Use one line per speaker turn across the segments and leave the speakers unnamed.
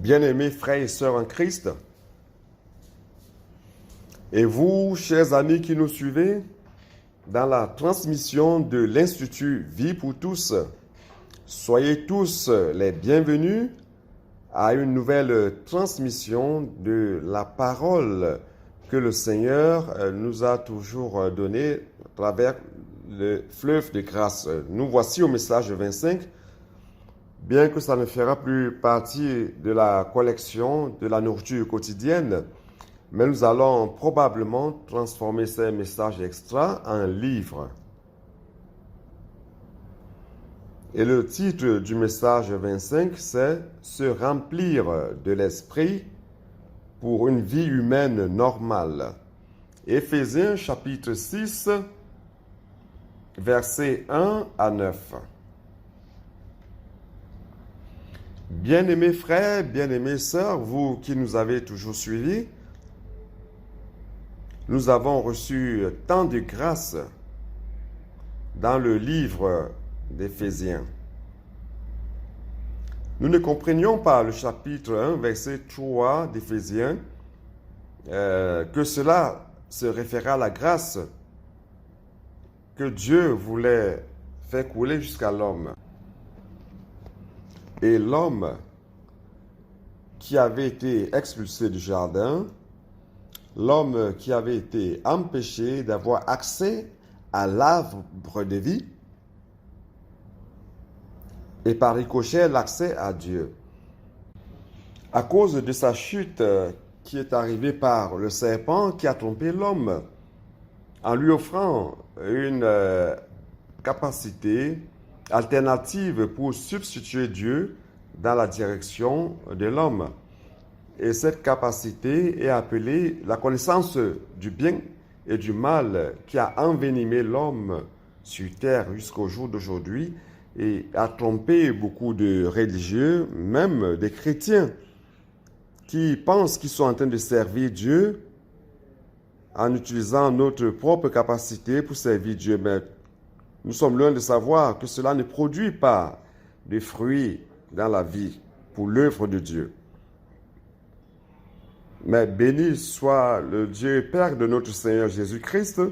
Bien-aimés frères et sœurs en Christ, et vous, chers amis qui nous suivez, dans la transmission de l'Institut Vie pour tous, soyez tous les bienvenus à une nouvelle transmission de la parole que le Seigneur nous a toujours donnée à travers le fleuve de grâce. Nous voici au message 25, bien que ça ne fera plus partie de la collection de la nourriture quotidienne, mais nous allons probablement transformer ces messages extra en livres. Et le titre du message 25, c'est « Se remplir de l'esprit pour une vie humaine normale ». Éphésiens chapitre 6, versets 1 à 9. Bien-aimés frères, bien-aimées sœurs, vous qui nous avez toujours suivis, nous avons reçu tant de grâce dans le livre d'Éphésiens. Nous ne comprenions pas le chapitre 1, verset 3 d'Éphésiens, que cela se référait à la grâce que Dieu voulait faire couler jusqu'à l'homme. Et l'homme qui avait été expulsé du jardin, l'homme qui avait été empêché d'avoir accès à l'arbre de vie et par ricochet l'accès à Dieu. À cause de sa chute qui est arrivée par le serpent qui a trompé l'homme en lui offrant une capacité alternative pour substituer Dieu dans la direction de l'homme. Et cette capacité est appelée la connaissance du bien et du mal qui a envenimé l'homme sur terre jusqu'au jour d'aujourd'hui et a trompé beaucoup de religieux, même des chrétiens, qui pensent qu'ils sont en train de servir Dieu en utilisant notre propre capacité pour servir Dieu. Mais nous sommes loin de savoir que cela ne produit pas de fruits dans la vie pour l'œuvre de Dieu. Mais béni soit le Dieu et Père de notre Seigneur Jésus-Christ,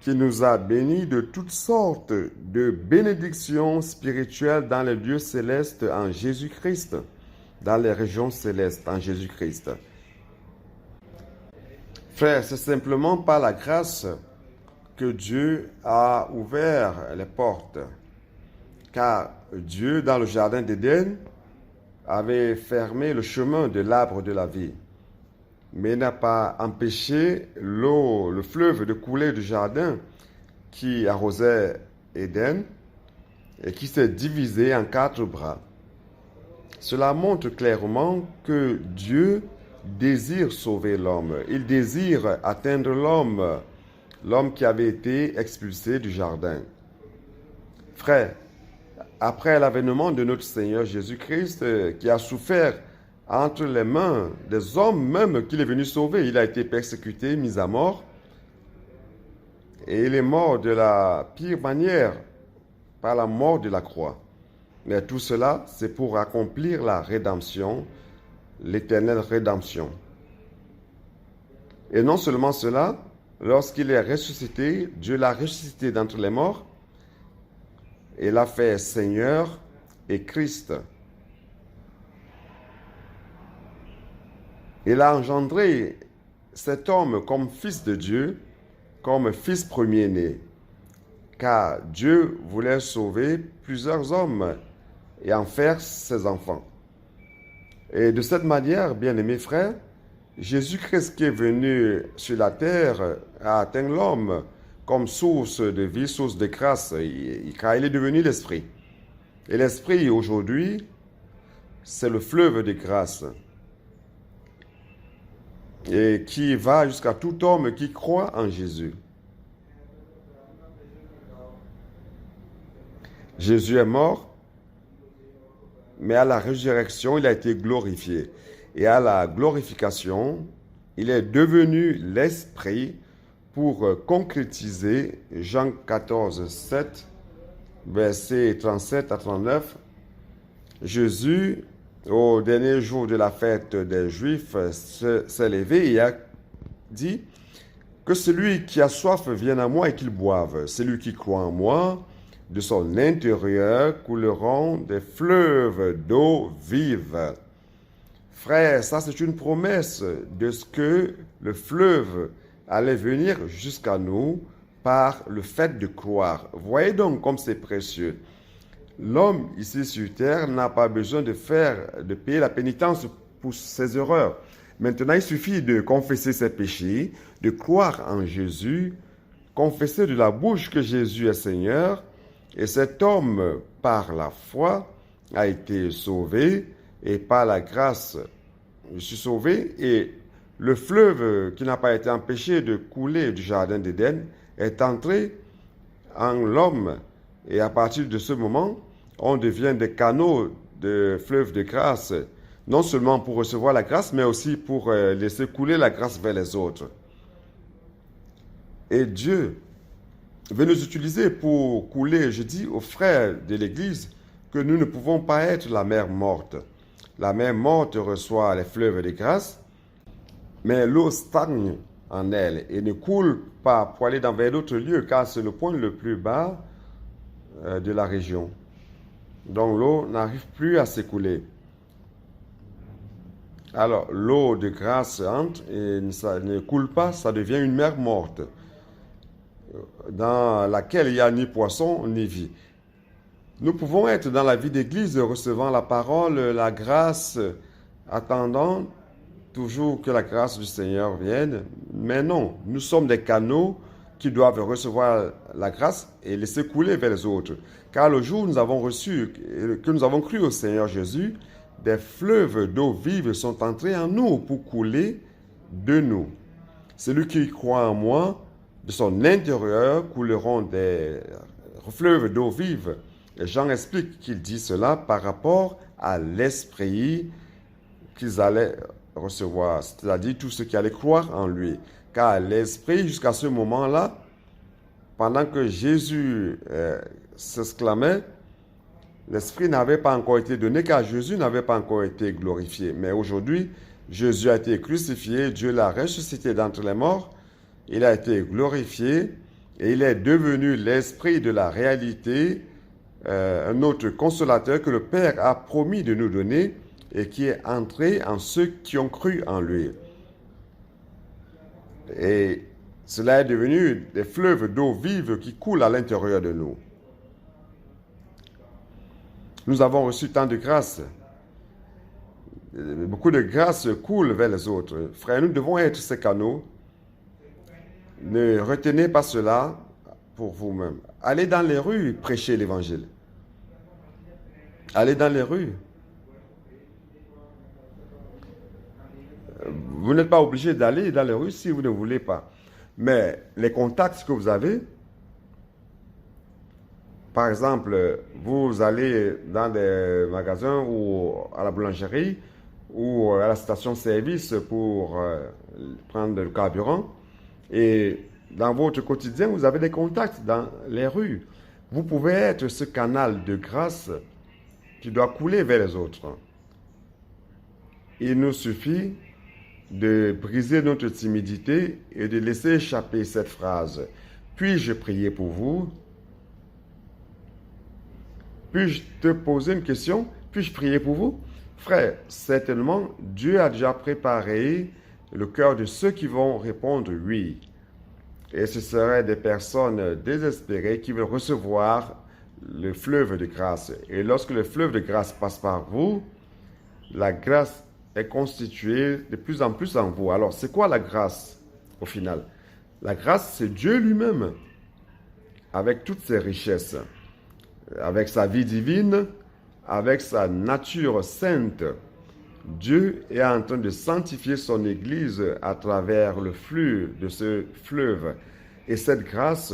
qui nous a bénis de toutes sortes de bénédictions spirituelles dans les lieux célestes en Jésus-Christ, dans les régions célestes en Jésus-Christ. Frères, c'est simplement par la grâce que Dieu a ouvert les portes, car Dieu, dans le jardin d'Éden, avait fermé le chemin de l'arbre de la vie, mais n'a pas empêché l'eau, le fleuve de couler du jardin qui arrosait Éden et qui s'est divisé en 4 bras. Cela montre clairement que Dieu désire sauver l'homme. Il désire atteindre l'homme qui avait été expulsé du jardin. Frères, après l'avènement de notre Seigneur Jésus-Christ, qui a souffert entre les mains des hommes même qu'il est venu sauver, il a été persécuté, mis à mort, et il est mort de la pire manière, par la mort de la croix. Mais tout cela, c'est pour accomplir la rédemption, l'éternelle rédemption. Et non seulement cela, lorsqu'il est ressuscité, Dieu l'a ressuscité d'entre les morts et l'a fait Seigneur et Christ. Il a engendré cet homme comme fils de Dieu, comme fils premier-né, car Dieu voulait sauver plusieurs hommes et en faire ses enfants. Et de cette manière, bien-aimés frères, Jésus-Christ qui est venu sur la terre a atteint l'homme comme source de vie, source de grâce, car il est devenu l'Esprit. Et l'Esprit, aujourd'hui, c'est le fleuve de grâce, et qui va jusqu'à tout homme qui croit en Jésus. Jésus est mort, mais à la résurrection, il a été glorifié. Et à la glorification, il est devenu l'Esprit pour concrétiser Jean 14, 7, versets 37 à 39. Jésus au dernier jour de la fête des Juifs, s'est levé et a dit que celui qui a soif vienne à moi et qu'il boive. Celui qui croit en moi, de son intérieur couleront des fleuves d'eau vive. Frère, ça c'est une promesse de ce que le fleuve allait venir jusqu'à nous par le fait de croire. Voyez donc comme c'est précieux. L'homme ici sur terre n'a pas besoin de payer la pénitence pour ses erreurs. Maintenant, il suffit de confesser ses péchés, de croire en Jésus, confesser de la bouche que Jésus est Seigneur, et cet homme, par la foi, a été sauvé, et par la grâce, je suis sauvé, et le fleuve qui n'a pas été empêché de couler du jardin d'Éden est entré en l'homme, et à partir de ce moment, on devient des canaux de fleuve de grâce, non seulement pour recevoir la grâce, mais aussi pour laisser couler la grâce vers les autres. Et Dieu veut nous utiliser pour couler, je dis aux frères de l'Église, que nous ne pouvons pas être la mer morte. La mer morte reçoit les fleuves de grâce, mais l'eau stagne en elle et ne coule pas pour aller vers d'autres lieux, car c'est le point le plus bas de la région. Donc l'eau n'arrive plus à s'écouler. Alors l'eau de grâce entre et ça ne coule pas, ça devient une mer morte, dans laquelle il n'y a ni poisson ni vie. Nous pouvons être dans la vie d'église, recevant la parole, la grâce, attendant toujours que la grâce du Seigneur vienne. Mais non, nous sommes des canaux qui doivent recevoir la grâce et laisser couler vers les autres. Car le jour où nous avons reçu, que nous avons cru au Seigneur Jésus, des fleuves d'eau vive sont entrés en nous pour couler de nous. Celui qui croit en moi, de son intérieur couleront des fleuves d'eau vive. Et Jean explique qu'il dit cela par rapport à l'esprit qu'ils allaient recevoir, c'est-à-dire tous ceux qui allaient croire en lui. Car l'esprit, jusqu'à ce moment-là, pendant que Jésus s'exclamait, l'esprit n'avait pas encore été donné car Jésus n'avait pas encore été glorifié. Mais aujourd'hui, Jésus a été crucifié, Dieu l'a ressuscité d'entre les morts, il a été glorifié et il est devenu l'esprit de la réalité, un autre consolateur que le Père a promis de nous donner et qui est entré en ceux qui ont cru en lui. Et cela est devenu des fleuves d'eau vive qui coulent à l'intérieur de nous. Nous avons reçu tant de grâce. Beaucoup de grâce coule vers les autres. Frères, nous devons être ces canaux. Ne retenez pas cela pour vous-même. Allez dans les rues prêcher l'évangile. Allez dans les rues. Vous n'êtes pas obligé d'aller dans les rues si vous ne voulez pas. Mais les contacts que vous avez, par exemple, vous allez dans des magasins ou à la boulangerie ou à la station-service pour prendre le carburant. Et dans votre quotidien, vous avez des contacts dans les rues. Vous pouvez être ce canal de grâce qui doit couler vers les autres. Il nous suffit de briser notre timidité et de laisser échapper cette phrase. Puis-je prier pour vous? Puis-je te poser une question? Puis-je prier pour vous? Frère, certainement, Dieu a déjà préparé le cœur de ceux qui vont répondre oui. Et ce seraient des personnes désespérées qui veulent recevoir le fleuve de grâce. Et lorsque le fleuve de grâce passe par vous, la grâce est constituée de plus en plus en vous. Alors, c'est quoi la grâce au final? La grâce, c'est Dieu lui-même, avec toutes ses richesses, avec sa vie divine, avec sa nature sainte. Dieu est en train de sanctifier son Église à travers le flux de ce fleuve. Et cette grâce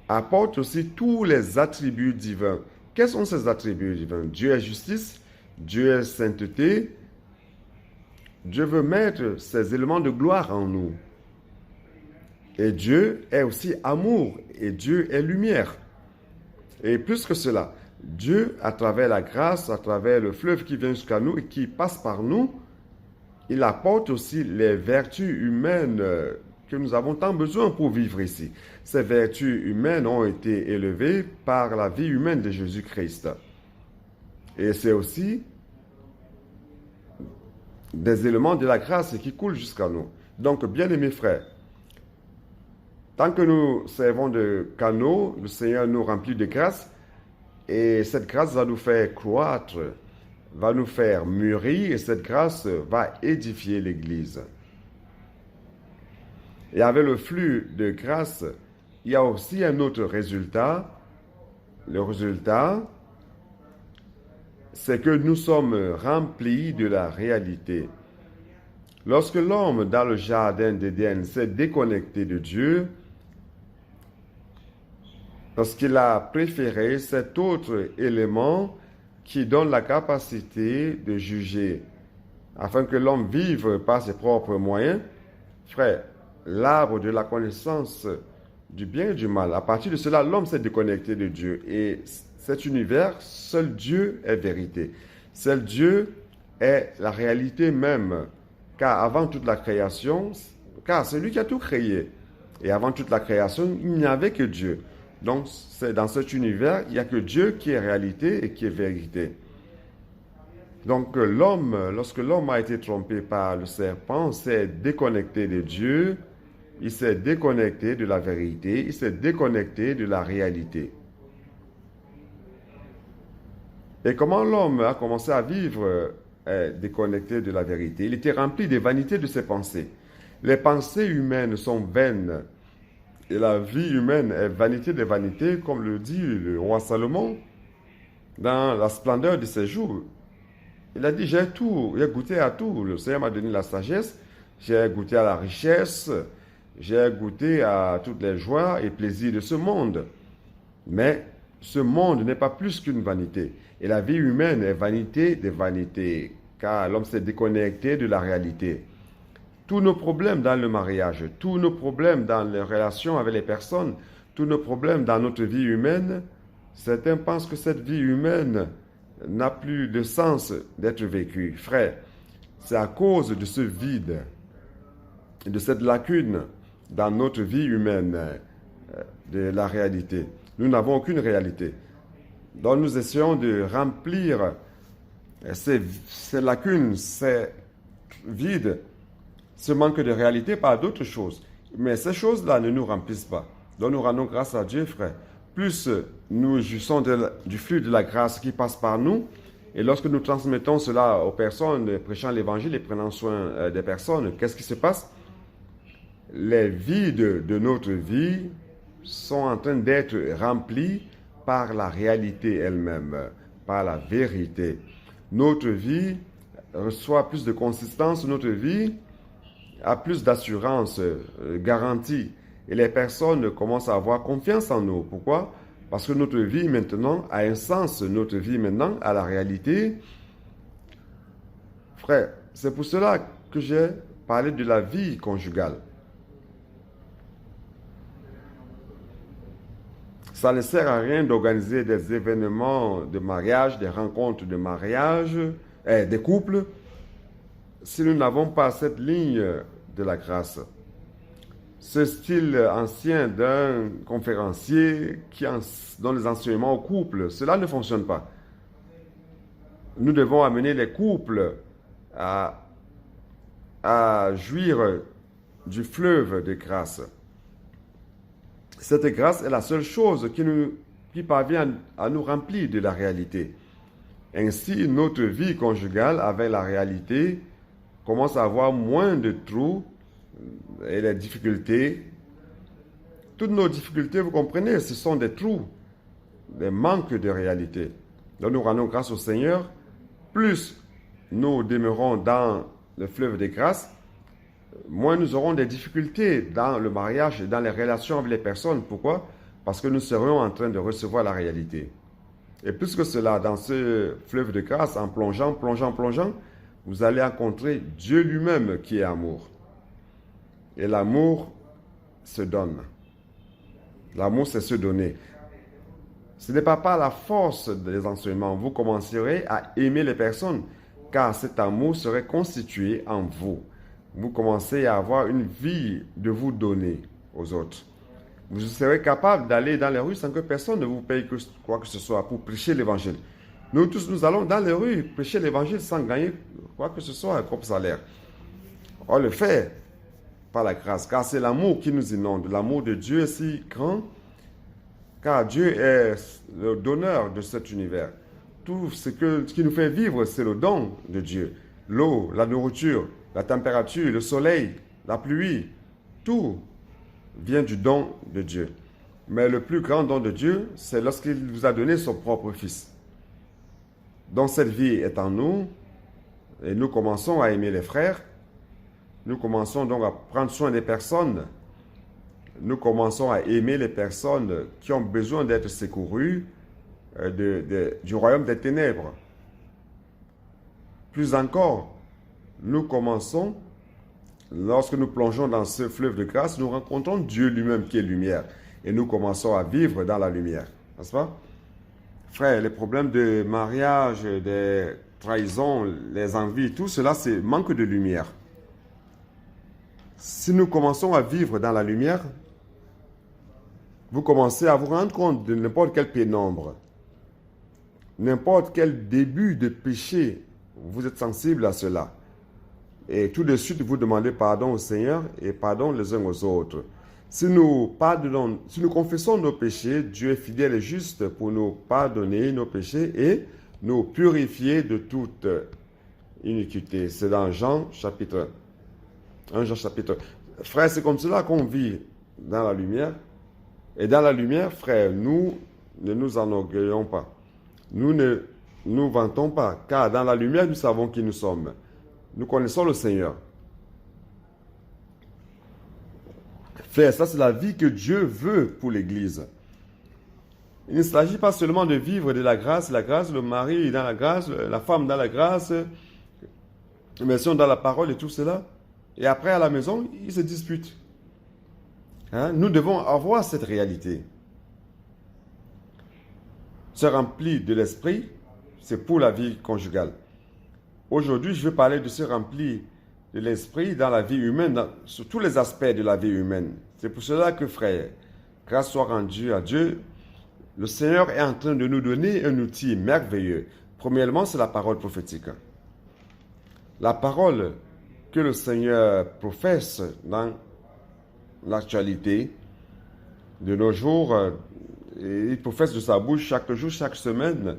apporte aussi tous les attributs divins. Quels sont ces attributs divins? Dieu est justice, Dieu est sainteté. Dieu veut mettre ces éléments de gloire en nous. Et Dieu est aussi amour et Dieu est lumière. Et plus que cela, Dieu, à travers la grâce, à travers le fleuve qui vient jusqu'à nous et qui passe par nous, il apporte aussi les vertus humaines que nous avons tant besoin pour vivre ici. Ces vertus humaines ont été élevées par la vie humaine de Jésus-Christ. Et c'est aussi des éléments de la grâce qui coulent jusqu'à nous. Donc, bien-aimés frères, tant que nous servons de canaux, le Seigneur nous remplit de grâce et cette grâce va nous faire croître, va nous faire mûrir et cette grâce va édifier l'Église. Et avec le flux de grâce, il y a aussi un autre résultat. Le résultat, c'est que nous sommes remplis de la réalité. Lorsque l'homme dans le jardin d'Éden s'est déconnecté de Dieu, lorsqu'il a préféré cet autre élément qui donne la capacité de juger, afin que l'homme vive par ses propres moyens, frère, l'arbre de la connaissance du bien et du mal, à partir de cela, l'homme s'est déconnecté de Dieu. Et cet univers, seul Dieu est vérité. Seul Dieu est la réalité même. Car avant toute la création, car c'est lui qui a tout créé. Et avant toute la création, il n'y avait que Dieu. Donc, c'est dans cet univers, il n'y a que Dieu qui est réalité et qui est vérité. Donc, lorsque l'homme a été trompé par le serpent, s'est déconnecté de Dieu, il s'est déconnecté de la vérité, il s'est déconnecté de la réalité. Et comment l'homme a commencé à vivre déconnecté de la vérité? Il était rempli des vanités de ses pensées. Les pensées humaines sont vaines. Et la vie humaine est vanité des vanités, comme le dit le roi Salomon dans la splendeur de ses jours. Il a dit, j'ai tout, j'ai goûté à tout. Le Seigneur m'a donné la sagesse, j'ai goûté à la richesse, j'ai goûté à toutes les joies et plaisirs de ce monde. Mais ce monde n'est pas plus qu'une vanité. Et la vie humaine est vanité des vanités, car l'homme s'est déconnecté de la réalité. Tous nos problèmes dans le mariage, tous nos problèmes dans les relations avec les personnes, tous nos problèmes dans notre vie humaine, certains pensent que cette vie humaine n'a plus de sens d'être vécue. Frère, c'est à cause de ce vide, de cette lacune dans notre vie humaine de la réalité. Nous n'avons aucune réalité. Donc nous essayons de remplir ces lacunes, ces vides, ce manque de réalité par d'autres choses. Mais ces choses-là ne nous remplissent pas. Donc nous rendons grâce à Dieu, frère. Plus nous jouissons du flux de la grâce qui passe par nous, et lorsque nous transmettons cela aux personnes, prêchant l'évangile et prenant soin des personnes, qu'est-ce qui se passe? Les vides de notre vie sont en train d'être remplis par la réalité elle-même, par la vérité. Notre vie reçoit plus de consistance, notre vie a plus d'assurance, garantie. Et les personnes commencent à avoir confiance en nous. Pourquoi? Parce que notre vie maintenant a un sens, notre vie maintenant a la réalité. Frère, c'est pour cela que j'ai parlé de la vie conjugale. Ça ne sert à rien d'organiser des événements de mariage, des rencontres de mariage, des couples, si nous n'avons pas cette ligne de la grâce. Ce style ancien d'un conférencier qui donne les enseignements aux couples, cela ne fonctionne pas. Nous devons amener les couples à jouir du fleuve de grâce. Cette grâce est la seule chose qui parvient à nous remplir de la réalité. Ainsi, notre vie conjugale avec la réalité commence à avoir moins de trous et les difficultés. Toutes nos difficultés, vous comprenez, ce sont des trous, des manques de réalité. Donc nous rendons grâce au Seigneur. Plus nous demeurons dans le fleuve de grâce, moins nous aurons des difficultés dans le mariage et dans les relations avec les personnes. Pourquoi? Parce que nous serons en train de recevoir la réalité. Et plus que cela, dans ce fleuve de grâce, en plongeant, vous allez rencontrer Dieu lui-même qui est amour. Et l'amour se donne. L'amour, c'est se donner. Ce n'est pas par la force des enseignements. Vous commencerez à aimer les personnes, car cet amour serait constitué en vous. Vous commencez à avoir une vie de vous donner aux autres. Vous serez capable d'aller dans les rues sans que personne ne vous paye quoi que ce soit pour prêcher l'évangile. Nous tous, nous allons dans les rues prêcher l'évangile sans gagner quoi que ce soit comme salaire. On le fait par la grâce, car c'est l'amour qui nous inonde. L'amour de Dieu est si grand, car Dieu est le donneur de cet univers. Tout ce qui nous fait vivre, c'est le don de Dieu. L'eau, la nourriture, la température, le soleil, la pluie, tout vient du don de Dieu. Mais le plus grand don de Dieu, c'est lorsqu'il vous a donné son propre Fils. Donc cette vie est en nous, et nous commençons à aimer les frères. Nous commençons donc à prendre soin des personnes. Nous commençons à aimer les personnes qui ont besoin d'être secourues du royaume des ténèbres. Plus encore, nous commençons, lorsque nous plongeons dans ce fleuve de grâce, nous rencontrons Dieu lui-même qui est lumière. Et nous commençons à vivre dans la lumière. N'est-ce pas? Frère, les problèmes de mariage, des trahisons, les envies, tout cela, c'est manque de lumière. Si nous commençons à vivre dans la lumière, vous commencez à vous rendre compte de n'importe quelle pénombre, n'importe quel début de péché, vous êtes sensible à cela. Et tout de suite, vous demandez pardon au Seigneur et pardon les uns aux autres. Si nous confessons nos péchés, Dieu est fidèle et juste pour nous pardonner nos péchés et nous purifier de toute iniquité. C'est dans Jean chapitre 1. Jean chapitre. Frère, c'est comme cela qu'on vit dans la lumière. Et dans la lumière, frère, nous ne nous enorgueillons pas. Nous ne nous vantons pas, car dans la lumière, nous savons qui nous sommes. Nous connaissons le Seigneur. Frère, ça c'est la vie que Dieu veut pour l'Église. Il ne s'agit pas seulement de vivre de la grâce, le mari dans la grâce, la femme dans la grâce, l'immersion dans la parole et tout cela. Et après, à la maison, ils se disputent. Nous devons avoir cette réalité. Se remplir de l'esprit, c'est pour la vie conjugale. Aujourd'hui, je veux parler de se remplir de l'esprit dans la vie humaine, sur tous les aspects de la vie humaine. C'est pour cela que, frère, grâce soit rendue à Dieu, le Seigneur est en train de nous donner un outil merveilleux. Premièrement, c'est la parole prophétique. La parole que le Seigneur professe dans l'actualité de nos jours, il professe de sa bouche chaque jour, chaque semaine.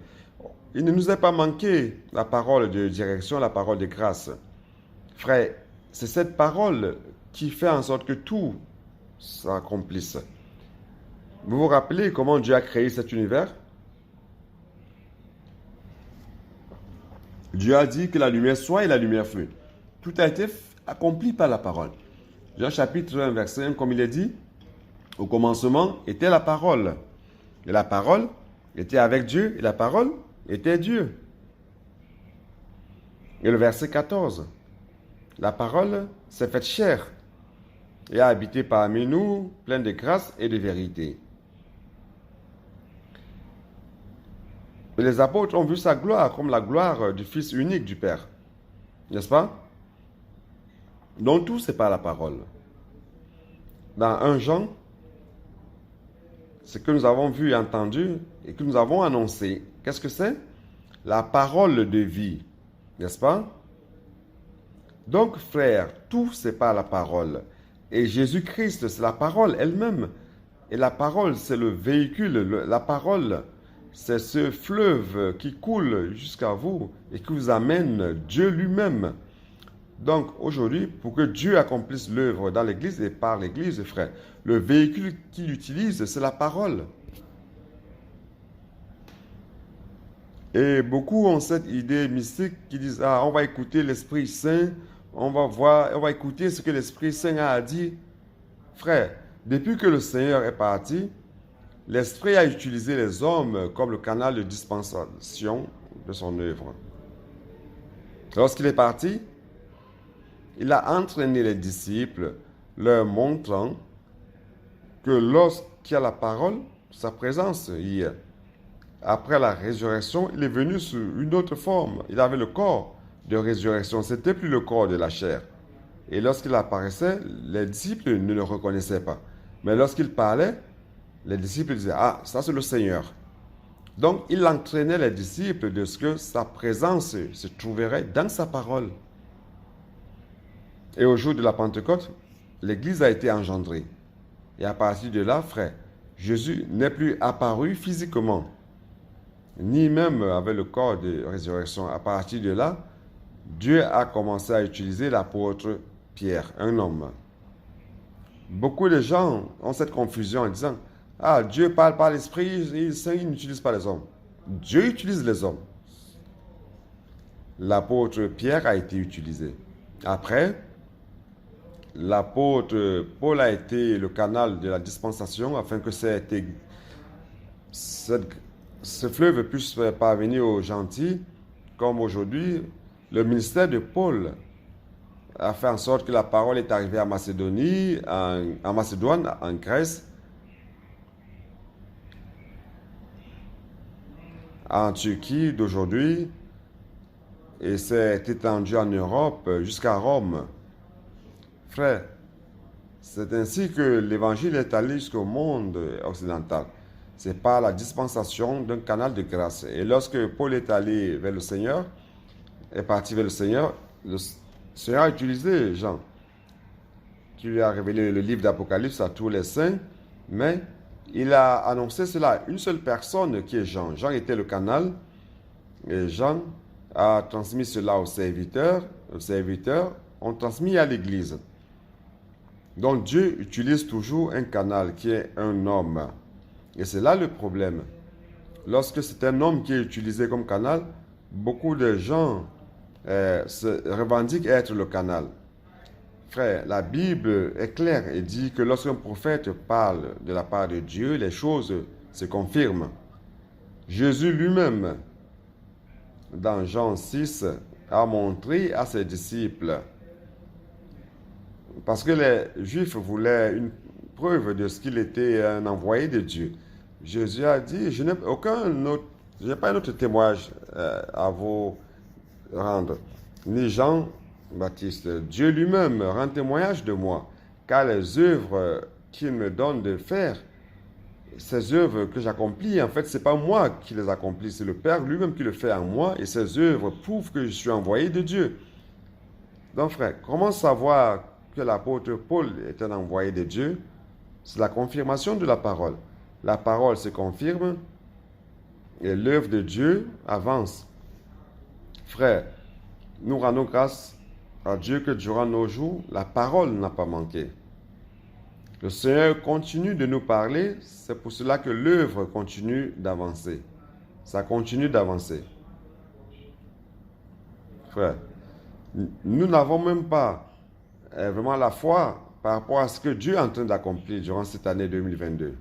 Il ne nous a pas manqué la parole de direction, la parole de grâce. Frère, c'est cette parole qui fait en sorte que tout s'accomplisse. Vous vous rappelez comment Dieu a créé cet univers? Dieu a dit que la lumière soit et la lumière fut. Tout a été accompli par la parole. Jean chapitre 1, verset 1, comme il est dit, au commencement était la parole. Et la parole était avec Dieu et la parole était Dieu. Et le verset 14, la parole s'est faite chair et a habité parmi nous, pleine de grâce et de vérité. Et les apôtres ont vu sa gloire comme la gloire du Fils unique du Père. N'est-ce pas? Donc tout, c'est par la parole. Dans 1 Jean, ce que nous avons vu et entendu et que nous avons annoncé, qu'est-ce que c'est? La parole de vie. N'est-ce pas? Donc, frère, tout, c'est par la parole. Et Jésus-Christ, c'est la parole elle-même. Et la parole, c'est le véhicule. La parole, c'est ce fleuve qui coule jusqu'à vous et qui vous amène Dieu lui-même. Donc, aujourd'hui, pour que Dieu accomplisse l'œuvre dans l'Église et par l'Église, frère, le véhicule qu'il utilise, c'est la parole. Et beaucoup ont cette idée mystique qui disent, on va écouter l'Esprit Saint, on va écouter ce que l'Esprit Saint a dit. Frère, depuis que le Seigneur est parti, l'Esprit a utilisé les hommes comme le canal de dispensation de son œuvre. Lorsqu'il est parti, il a entraîné les disciples, leur montrant que lorsqu'il y a la parole, sa présence y est. après la résurrection, il est venu sous une autre forme. Il avait le corps de résurrection. Ce n'était plus le corps de la chair. Et lorsqu'il apparaissait, les disciples ne le reconnaissaient pas. Mais lorsqu'il parlait, les disciples disaient, ah, ça c'est le Seigneur. Donc, il entraînait les disciples de ce que sa présence se trouverait dans sa parole. Et au jour de la Pentecôte, l'Église a été engendrée. Et à partir de là, frère, Jésus n'est plus apparu physiquement, ni même avec le corps de résurrection. À partir de là, Dieu a commencé à utiliser l'apôtre Pierre, un homme. Beaucoup de gens ont cette confusion en disant, ah, Dieu parle par l'Esprit, il n'utilise pas les hommes. Dieu utilise les hommes. L'apôtre Pierre a été utilisé. Après, l'apôtre Paul a été le canal de la dispensation afin que ce fleuve puisse parvenir aux gentils, comme aujourd'hui, le ministère de Paul a fait en sorte que la parole est arrivée à Macédonie, en Macédoine, en Grèce, en Turquie d'aujourd'hui, et s'est étendu en Europe jusqu'à Rome. Frère, c'est ainsi que l'évangile est allé jusqu'au monde occidental. C'est par la dispensation d'un canal de grâce. Et lorsque Paul est allé vers le Seigneur, est parti vers le Seigneur a utilisé Jean, qui lui a révélé le livre d'Apocalypse à tous les saints, mais il a annoncé cela à une seule personne qui est Jean. Jean était le canal, et Jean a transmis cela aux serviteurs. Les serviteurs ont transmis à l'Église. Donc Dieu utilise toujours un canal qui est un homme. Et c'est là le problème. Lorsque c'est un homme qui est utilisé comme canal, beaucoup de gens se revendiquent être le canal. Frère, la Bible est claire et dit que lorsqu'un prophète parle de la part de Dieu, les choses se confirment. Jésus lui-même, dans Jean 6, a montré à ses disciples, parce que les Juifs voulaient une preuve de ce qu'il était un envoyé de Dieu. Jésus a dit, je n'ai pas un autre témoignage à vous rendre, ni Jean-Baptiste. Dieu lui-même rend témoignage de moi, car les œuvres qu'il me donne de faire, ces œuvres que j'accomplis, en fait, ce n'est pas moi qui les accomplis, c'est le Père lui-même qui le fait en moi, et ces œuvres prouvent que je suis envoyé de Dieu. Donc, frère, comment savoir que l'apôtre Paul est un envoyé de Dieu? C'est la confirmation de la parole. La parole se confirme et l'œuvre de Dieu avance. Frère, nous rendons grâce à Dieu que durant nos jours, la parole n'a pas manqué. Le Seigneur continue de nous parler, c'est pour cela que l'œuvre continue d'avancer. Ça continue d'avancer. Frère, nous n'avons même pas vraiment la foi par rapport à ce que Dieu est en train d'accomplir durant cette année 2022.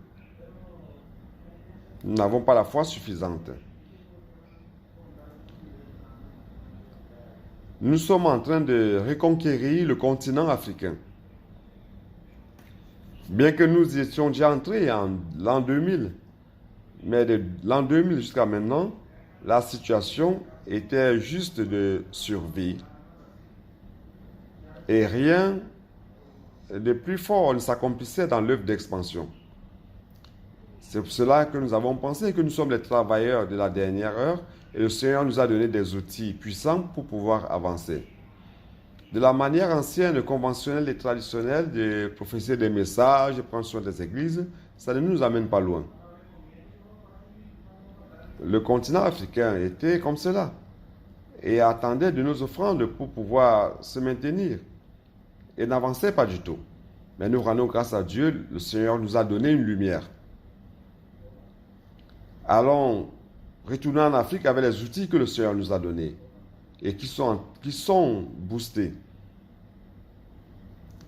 Nous n'avons pas la foi suffisante. Nous sommes en train de reconquérir le continent africain. Bien que nous y étions déjà entrés en l'an 2000, mais de l'an 2000 jusqu'à maintenant, la situation était juste de survie. Et rien de plus fort ne s'accomplissait dans l'œuvre d'expansion. C'est pour cela que nous avons pensé que nous sommes les travailleurs de la dernière heure et le Seigneur nous a donné des outils puissants pour pouvoir avancer. De la manière ancienne, conventionnelle et traditionnelle de prophétiser des messages, de prendre soin des églises, ça ne nous amène pas loin. Le continent africain était comme cela et attendait de nos offrandes pour pouvoir se maintenir et n'avançait pas du tout. Mais nous rendons grâce à Dieu, le Seigneur nous a donné une lumière. Allons retourner en Afrique avec les outils que le Seigneur nous a donnés et qui sont boostés.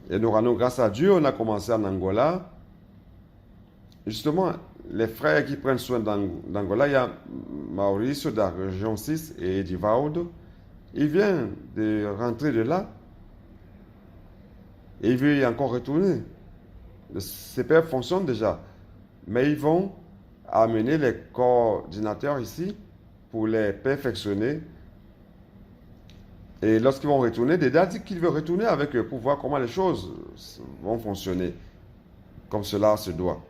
Et nous rendons grâce à Dieu, on a commencé en Angola. Justement, les frères qui prennent soin d'Angola, il y a Mauricio de la région 6 et Edivaldo. Il vient de rentrer de là et il veut y encore retourner. Le CPF fonctionne déjà, mais ils vont amené les coordinateurs ici pour les perfectionner. Et lorsqu'ils vont retourner, Dédé dit qu'il veut retourner avec eux pour voir comment les choses vont fonctionner, comme cela se doit.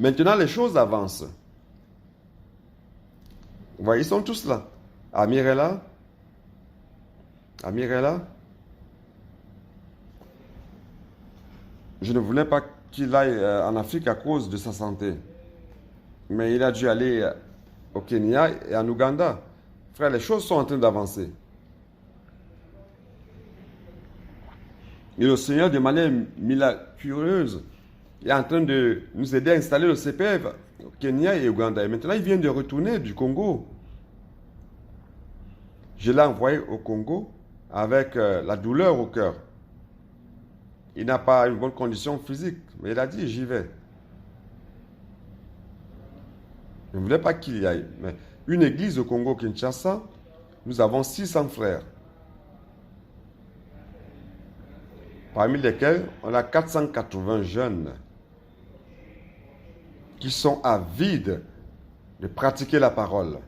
Maintenant, les choses avancent. Vous voyez, ils sont tous là. Amir est là. Amir est là. Je ne voulais pas qu'il aille en Afrique à cause de sa santé. Mais il a dû aller au Kenya et en Ouganda. Frère, les choses sont en train d'avancer. Et le Seigneur, de manière miraculeuse, est en train de nous aider à installer le CPF au Kenya et au Ouganda. Et maintenant, il vient de retourner du Congo. Je l'ai envoyé au Congo avec la douleur au cœur. Il n'a pas une bonne condition physique, mais il a dit, j'y vais. Je ne voulais pas qu'il y aille. Mais une église au Congo-Kinshasa, nous avons 600 frères. Parmi lesquels, on a 480 jeunes qui sont avides de pratiquer la parole.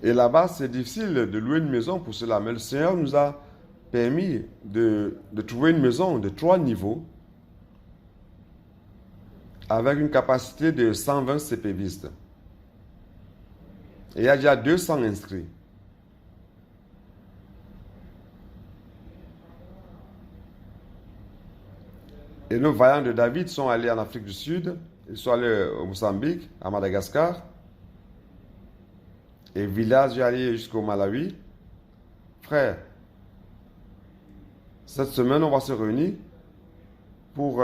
Et là-bas, c'est difficile de louer une maison pour cela. Mais le Seigneur nous a permis de trouver une maison de 3 niveaux avec une capacité de 120 CPVistes. Et il y a déjà 200 inscrits. Et nos vaillants de David sont allés en Afrique du Sud, ils sont allés au Mozambique, à Madagascar, et Village est allé jusqu'au Malawi. Frère, cette semaine, on va se réunir pour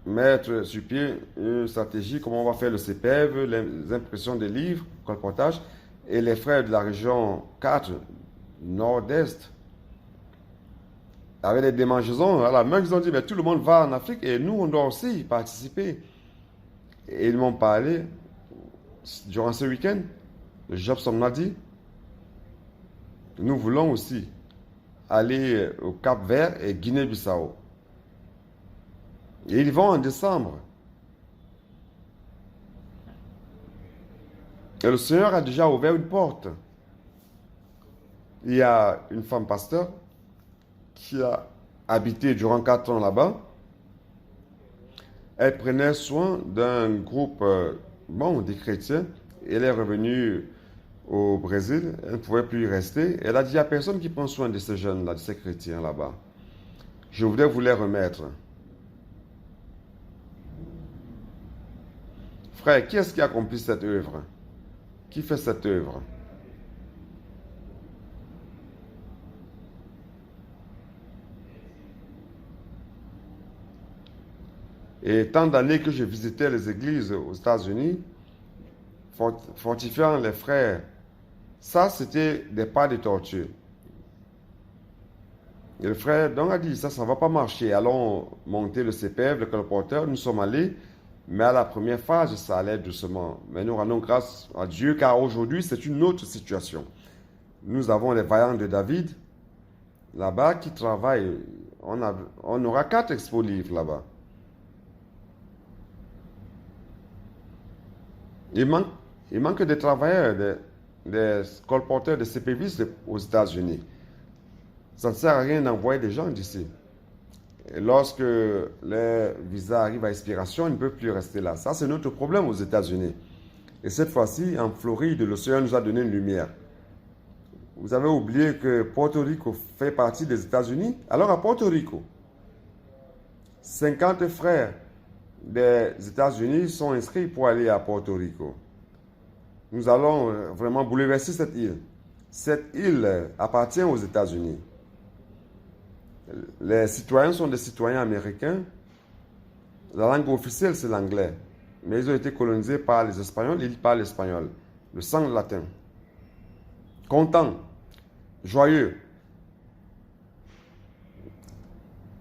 mettre sur pied une stratégie, comment on va faire le CPF, les impressions des livres, le colportage, et les frères de la région 4, nord-est, avec des démangeaisons à la main, ils ont dit, mais tout le monde va en Afrique et nous, on doit aussi participer. Et ils m'ont parlé durant ce week-end. Le Jobson m'a dit, nous voulons aussi aller au Cap-Vert et Guinée-Bissau. Et ils vont en décembre. Et le Seigneur a déjà ouvert une porte. Il y a une femme pasteur qui a habité durant 4 ans là-bas. Elle prenait soin d'un groupe, des chrétiens. Elle est revenue au Brésil. Elle ne pouvait plus y rester. Elle a dit, il n'y a personne qui prend soin de ces jeunes-là, de ces chrétiens là-bas. Je voulais vous les remettre. Frère, qui est-ce qui accomplit cette œuvre? Qui fait cette œuvre? Et tant d'années que je visitais les églises aux États-Unis, fortifiant les frères, ça c'était des pas de torture. Et le frère donc a dit, ça ne va pas marcher, allons monter le CPF, le colporteur, nous sommes allés, mais à la première phase, ça allait doucement. Mais nous rendons grâce à Dieu, car aujourd'hui, c'est une autre situation. Nous avons les vaillants de David, là-bas, qui travaillent. On aura 4 expos livres là-bas. Il manque des travailleurs, des colporteurs, des CPVistes aux États-Unis. Ça ne sert à rien d'envoyer des gens d'ici. Et lorsque les visas arrivent à expiration, ils ne peuvent plus rester là. Ça, c'est notre problème aux États-Unis. Et cette fois-ci, en Floride, le Seigneur nous a donné une lumière. Vous avez oublié que Porto Rico fait partie des États-Unis? Alors à Porto Rico, 50 frères des États-Unis sont inscrits pour aller à Porto Rico. Nous allons vraiment bouleverser cette île. Cette île appartient aux États-Unis. Les citoyens sont des citoyens américains. La langue officielle, c'est l'anglais. Mais ils ont été colonisés par les Espagnols, ils parlent l'espagnol. Le sang latin. Content, joyeux.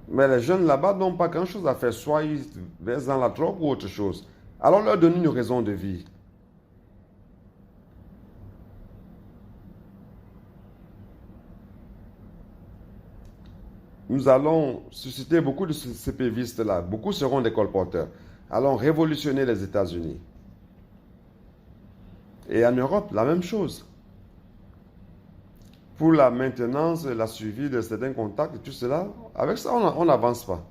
Mais les jeunes là-bas n'ont pas grand-chose à faire, soit ils versent dans la drogue ou autre chose. Alors leur donner une raison de vie. nous allons susciter beaucoup de CPVistes là. Beaucoup seront des colporteurs. Allons révolutionner les États-Unis. Et en Europe, la même chose. Pour la maintenance, la suivi de certains contacts et tout cela, avec ça, on n'avance pas.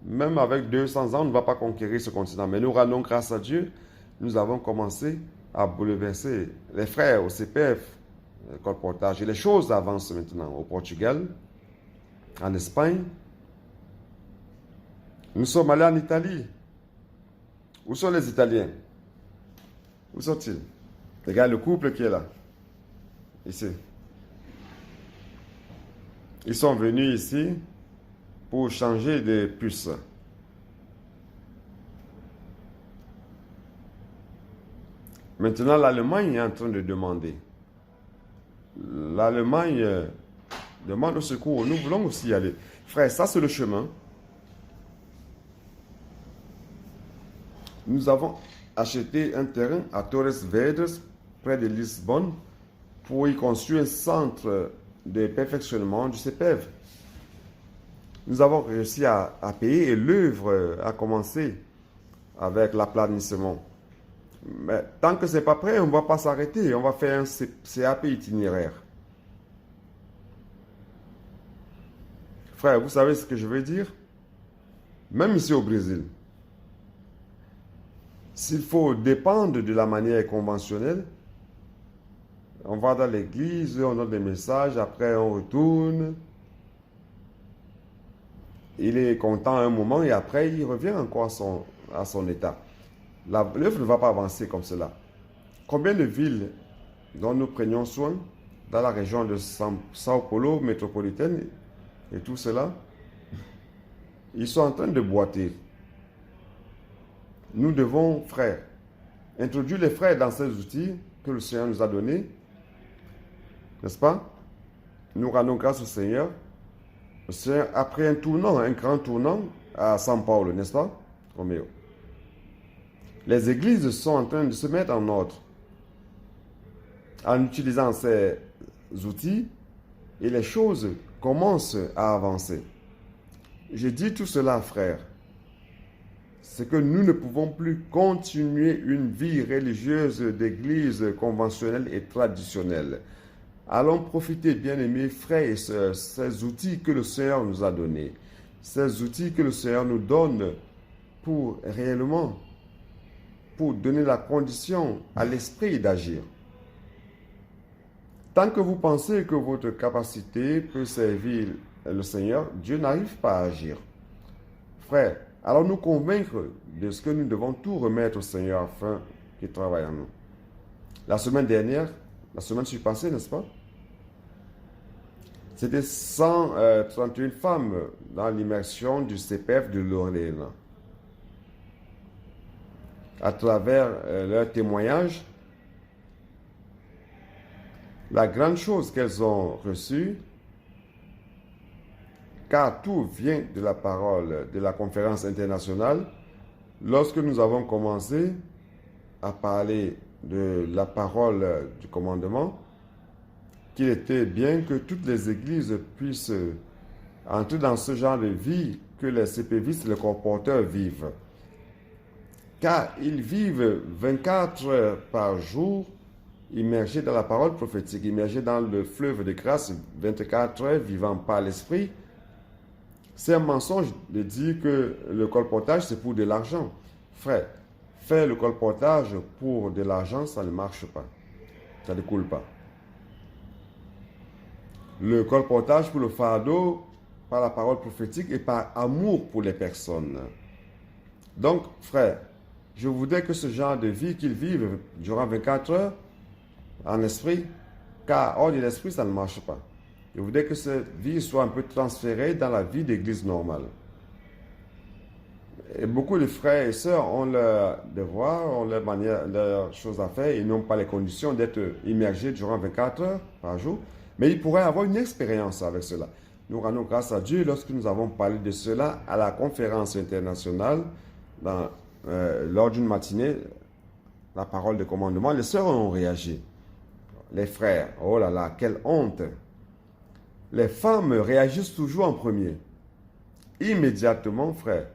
Même avec 200 ans, on ne va pas conquérir ce continent. Mais nous rendons grâce à Dieu, nous avons commencé à bouleverser les frères au CPF, le colportage. Et les choses avancent maintenant au Portugal, en Espagne. Nous sommes allés en Italie. Où sont les Italiens? Où sont-ils? Regarde le couple qui est là. Ici. Ils sont venus ici pour changer de puce. Maintenant, l'Allemagne est en train de demander. L'Allemagne demande au secours. Nous voulons aussi y aller. Frère, ça c'est le chemin. Nous avons acheté un terrain à Torres Vedras, près de Lisbonne, pour y construire un centre de perfectionnement du CPF. Nous avons réussi à payer et l'œuvre a commencé avec l'aplanissement. Mais tant que ce n'est pas prêt, on ne va pas s'arrêter. On va faire un CAP itinéraire. Frère, vous savez ce que je veux dire? Même ici au Brésil, s'il faut dépendre de la manière conventionnelle, on va dans l'église, on donne des messages, après on retourne. Il est content un moment et après il revient encore à son état. L'œuvre ne va pas avancer comme cela. Combien de villes dont nous prenions soin dans la région de Sao Paulo métropolitaine et tout cela, ils sont en train de boiter. Nous devons, frères, introduire les frères dans ces outils que le Seigneur nous a donnés, n'est-ce pas? Nous rendons grâce au Seigneur. Le Seigneur a pris un tournant, un grand tournant à São Paulo, n'est-ce pas, Roméo? Les églises sont en train de se mettre en ordre en utilisant ces outils et les choses commencent à avancer. Je dis tout cela, frère, c'est que nous ne pouvons plus continuer une vie religieuse d'église conventionnelle et traditionnelle. Allons profiter, bien-aimés frères et sœurs, ces outils que le Seigneur nous a donnés, ces outils que le Seigneur nous donne pour réellement, pour donner la condition à l'esprit d'agir. Tant que vous pensez que votre capacité peut servir le Seigneur, Dieu n'arrive pas à agir. Frère, alors nous convaincre de ce que nous devons tout remettre au Seigneur afin qu'il travaille en nous. La semaine dernière, la semaine surpassée, n'est-ce pas? C'était 131 femmes dans l'immersion du CPF de Lorraine. À travers leurs témoignages, la grande chose qu'elles ont reçue, car tout vient de la parole de la conférence internationale, lorsque nous avons commencé à parler de la parole du commandement, qu'il était bien que toutes les églises puissent entrer dans ce genre de vie que les CPVistes, les colporteurs vivent. Car ils vivent 24 heures par jour immergés dans la parole prophétique, immergés dans le fleuve de grâce, 24 heures vivant par l'esprit. C'est un mensonge de dire que le colportage c'est pour de l'argent. Frère, faire le colportage pour de l'argent, ça ne marche pas. Ça ne coule pas. Le colportage pour le fardeau, par la parole prophétique et par amour pour les personnes. Donc, frère, je voudrais que ce genre de vie qu'ils vivent durant 24 heures en esprit, car hors de l'esprit, ça ne marche pas. Je voudrais que cette vie soit un peu transférée dans la vie d'église normale. Et beaucoup de frères et sœurs ont leurs devoirs, ont leur manière, leurs choses à faire, ils n'ont pas les conditions d'être immergés durant 24 heures par jour, mais ils pourraient avoir une expérience avec cela. Nous rendons grâce à Dieu lorsque nous avons parlé de cela à la conférence internationale lors d'une matinée, la parole de commandement, les sœurs ont réagi. Les frères, oh là là, quelle honte! Les femmes réagissent toujours en premier. Immédiatement, frère,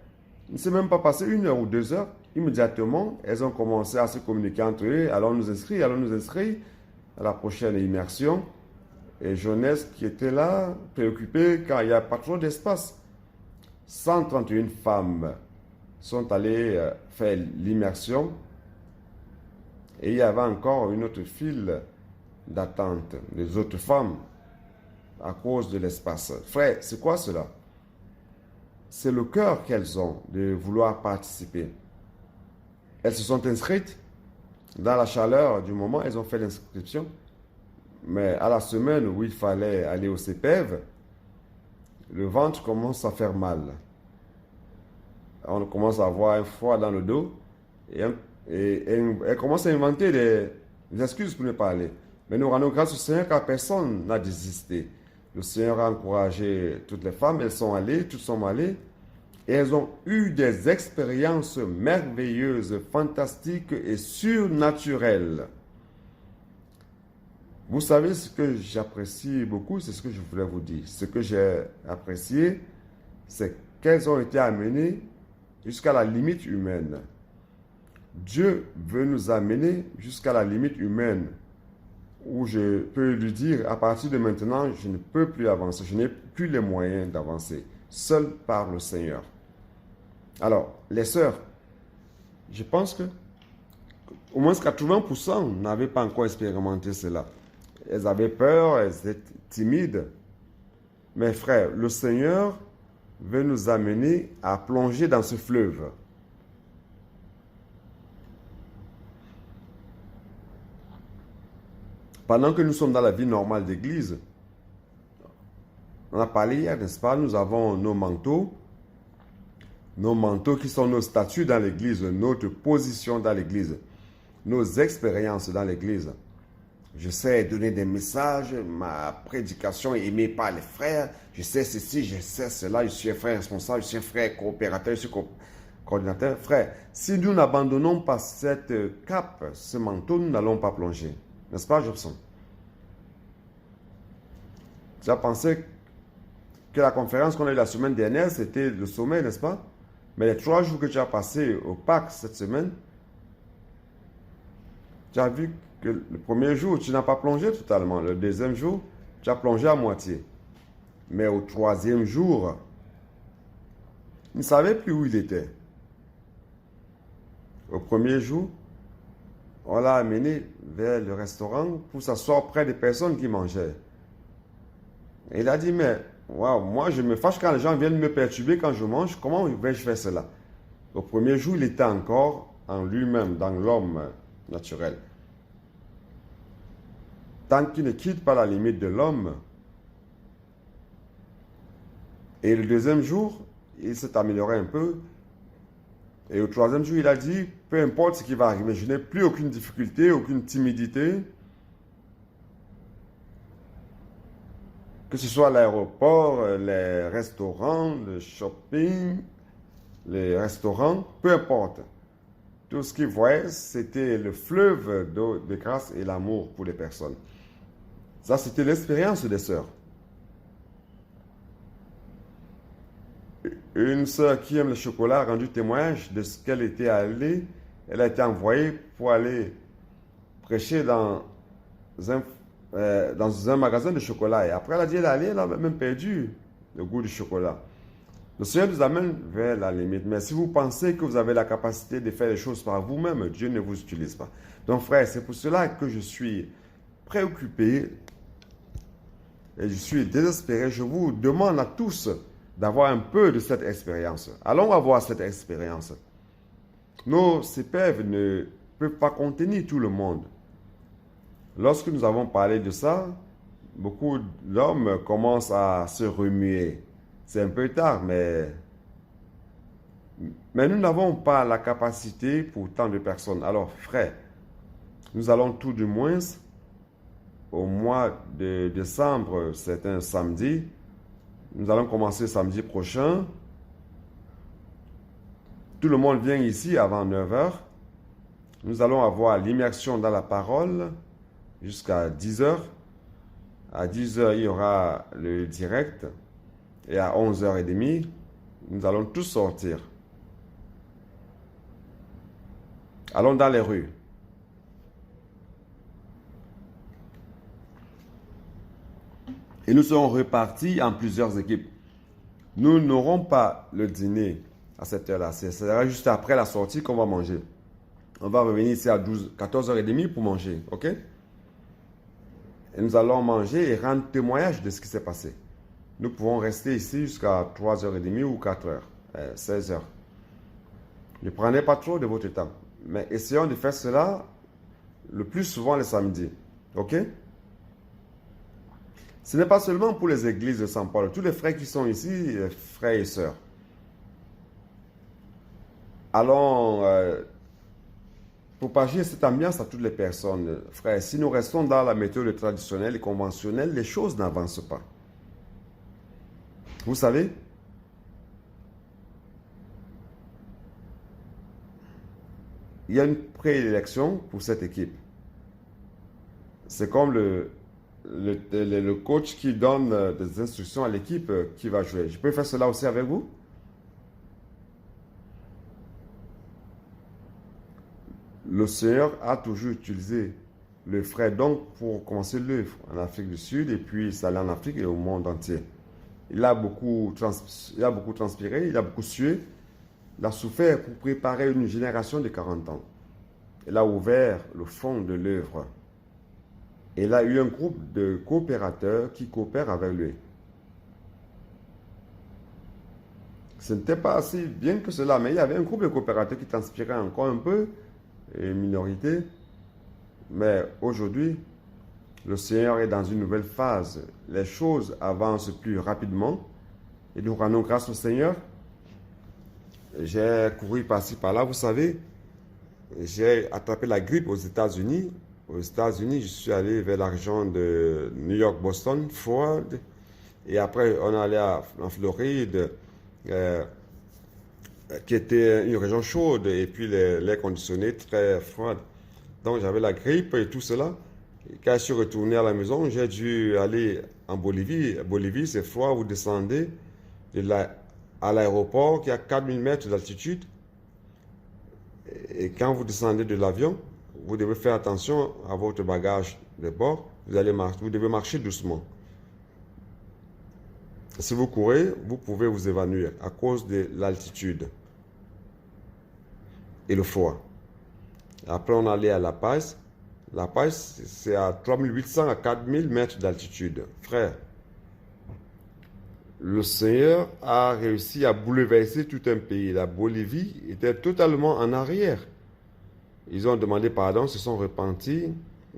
il ne s'est même pas passé 1 heure ou 2 heures. Immédiatement, elles ont commencé à se communiquer entre eux. Allons nous inscrire à la prochaine immersion. Et jeunesse qui était là, préoccupée, car il n'y a pas trop d'espace. 131 femmes sont allées faire l'immersion. Et il y avait encore une autre file d'attente des autres femmes à cause de l'espace. Frère, c'est quoi cela? C'est le cœur qu'elles ont de vouloir participer. Elles se sont inscrites. Dans la chaleur du moment, elles ont fait l'inscription. Mais à la semaine où il fallait aller au CPEV, le ventre commence à faire mal. On commence à avoir un froid dans le dos. Et elle commence à inventer des excuses pour ne pas aller. Mais nous rendons grâce au Seigneur car personne n'a désisté. Le Seigneur a encouragé toutes les femmes. Elles sont allées, toutes sont allées. Et elles ont eu des expériences merveilleuses, fantastiques et surnaturelles. Vous savez ce que j'apprécie beaucoup, c'est ce que je voulais vous dire. Ce que j'ai apprécié, c'est qu'elles ont été amenées jusqu'à la limite humaine. Dieu veut nous amener jusqu'à la limite humaine, où je peux lui dire, à partir de maintenant, je ne peux plus avancer, je n'ai plus les moyens d'avancer, seul par le Seigneur. Alors, les sœurs, je pense que au moins 80% n'avaient pas encore expérimenté cela. Elles avaient peur, elles étaient timides. Mais frère, le Seigneur veut nous amener à plonger dans ce fleuve. Pendant que nous sommes dans la vie normale d'église, on a parlé hier, n'est-ce pas? Nous avons nos manteaux qui sont nos statuts dans l'église, notre position dans l'église, nos expériences dans l'église. Je sais donner des messages, ma prédication est aimée par les frères, je sais ceci, je sais cela, je suis un frère responsable, je suis un frère coopérateur, je suis coordinateur. Frère, si nous n'abandonnons pas cette cape, ce manteau, nous n'allons pas plonger. N'est-ce pas, Jobson? Tu as pensé que la conférence qu'on a eue la semaine dernière, c'était le sommet, n'est-ce pas? Mais les 3 jours que tu as passés au Pâques cette semaine, tu as vu que le premier jour, tu n'as pas plongé totalement. Le deuxième jour, tu as plongé à moitié. Mais au 3e jour, il ne savait plus où il était. Au premier jour, on l'a amené vers le restaurant pour s'asseoir près des personnes qui mangeaient. Et il a dit, mais waouh, moi je me fâche quand les gens viennent me perturber quand je mange, comment vais-je faire cela? Au premier jour, il était encore en lui-même, dans l'homme naturel. Tant qu'il ne quitte pas la limite de l'homme. Et le deuxième jour, il s'est amélioré un peu. Et au 3e jour, il a dit, peu importe ce qui va arriver, je n'ai plus aucune difficulté, aucune timidité. Que ce soit l'aéroport, les restaurants, le shopping, les restaurants, peu importe. Tout ce qu'il voyait, c'était le fleuve d'eau de grâce et l'amour pour les personnes. Ça, c'était l'expérience des sœurs. Une sœur qui aime le chocolat a rendu témoignage de ce qu'elle était allée. Elle a été envoyée pour aller prêcher dans un magasin de chocolat. Et après, elle a dit, elle a même perdu le goût du chocolat. Le Seigneur nous amène vers la limite. Mais si vous pensez que vous avez la capacité de faire les choses par vous-même, Dieu ne vous utilise pas. Donc, frère, c'est pour cela que je suis préoccupé et je suis désespéré. Je vous demande à tous d'avoir un peu de cette expérience. Allons avoir cette expérience. Nos CPEV ne peuvent pas contenir tout le monde. Lorsque nous avons parlé de ça, beaucoup d'hommes commencent à se remuer. C'est un peu tard, mais nous n'avons pas la capacité pour tant de personnes. Alors, frère, nous allons tout du moins, au mois de décembre, c'est un samedi, nous allons commencer samedi prochain. Tout le monde vient ici avant 9h. Nous allons avoir l'immersion dans la parole jusqu'à 10h. À 10h, il y aura le direct. Et à 11h30, Nous allons tous sortir. Allons dans les rues. Et nous serons repartis en plusieurs équipes. Nous n'aurons pas le dîner à cette heure-là. Ce sera juste après la sortie qu'on va manger. On va revenir ici à 14h30 pour manger. OK? Et nous allons manger et rendre témoignage de ce qui s'est passé. Nous pouvons rester ici jusqu'à 3h30 ou 4h, 16h. Ne prenez pas trop de votre temps. Mais essayons de faire cela le plus souvent le samedi. OK? Ce n'est pas seulement pour les églises de Saint Paul. Tous les frères qui sont ici, frères et sœurs. Allons propager cette ambiance à toutes les personnes. Frères, si nous restons dans la méthode traditionnelle et conventionnelle, les choses n'avancent pas. Vous savez, il y a une préélection pour cette équipe. C'est comme le coach qui donne des instructions à l'équipe qui va jouer. Je peux faire cela aussi avec vous? Le Seigneur a toujours utilisé le frère donc pour commencer l'œuvre en Afrique du Sud et puis ça allait en Afrique et au monde entier. Il a beaucoup transpiré, il a beaucoup sué, il a souffert pour préparer une génération de 40 ans. Il a ouvert le fond de l'œuvre. Il a eu un groupe de coopérateurs qui coopèrent avec lui. Ce n'était pas assez bien que cela, mais il y avait un groupe de coopérateurs qui transpirait encore un peu, une minorité. Mais aujourd'hui, le Seigneur est dans une nouvelle phase. Les choses avancent plus rapidement et nous rendons grâce au Seigneur. J'ai couru par-ci, par-là, vous savez. J'ai attrapé la grippe aux États-Unis. Aux États-Unis, je suis allé vers la région de New York-Boston, Ford. Et après, on est allé en Floride, qui était une région chaude, et puis l'air conditionné très froid. Donc, j'avais la grippe et tout cela. Et quand je suis retourné à la maison, j'ai dû aller en Bolivie. Bolivie, c'est froid, vous descendez à l'aéroport qui a 4000 mètres d'altitude. Et quand vous descendez de l'avion, vous devez faire attention à votre bagage de bord. Vous devez marcher doucement. Si vous courez, vous pouvez vous évanouir à cause de l'altitude et le froid. Après, on allait à La Paz. La Paz, c'est à 3800 à 4000 mètres d'altitude. Frère, le Seigneur a réussi à bouleverser tout un pays. La Bolivie était totalement en arrière. Ils ont demandé pardon, se sont repentis.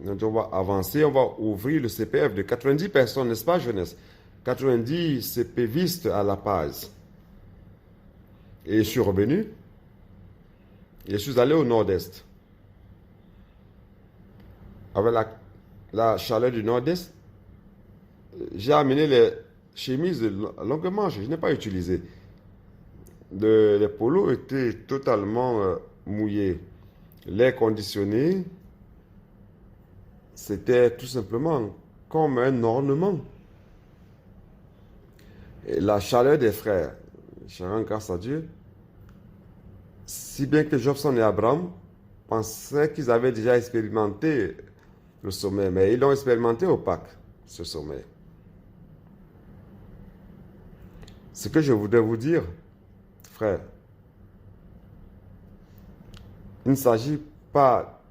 On va avancer, on va ouvrir le CPF de 90 personnes, n'est-ce pas, jeunesse? 90 CPvistes à La Paz. Et je suis revenu. Et je suis allé au nord-est. Avec la chaleur du nord-est, j'ai amené les chemises longue manche. Je n'ai pas utilisé. Les polos étaient totalement mouillés. L'air conditionné, c'était tout simplement comme un ornement. Et la chaleur des frères, je rends grâce à Dieu, si bien que Jobson et Abraham pensaient qu'ils avaient déjà expérimenté le sommet, mais ils l'ont expérimenté au Pâques, ce sommet. Ce que je voudrais vous dire, frère, il ne s'agit pas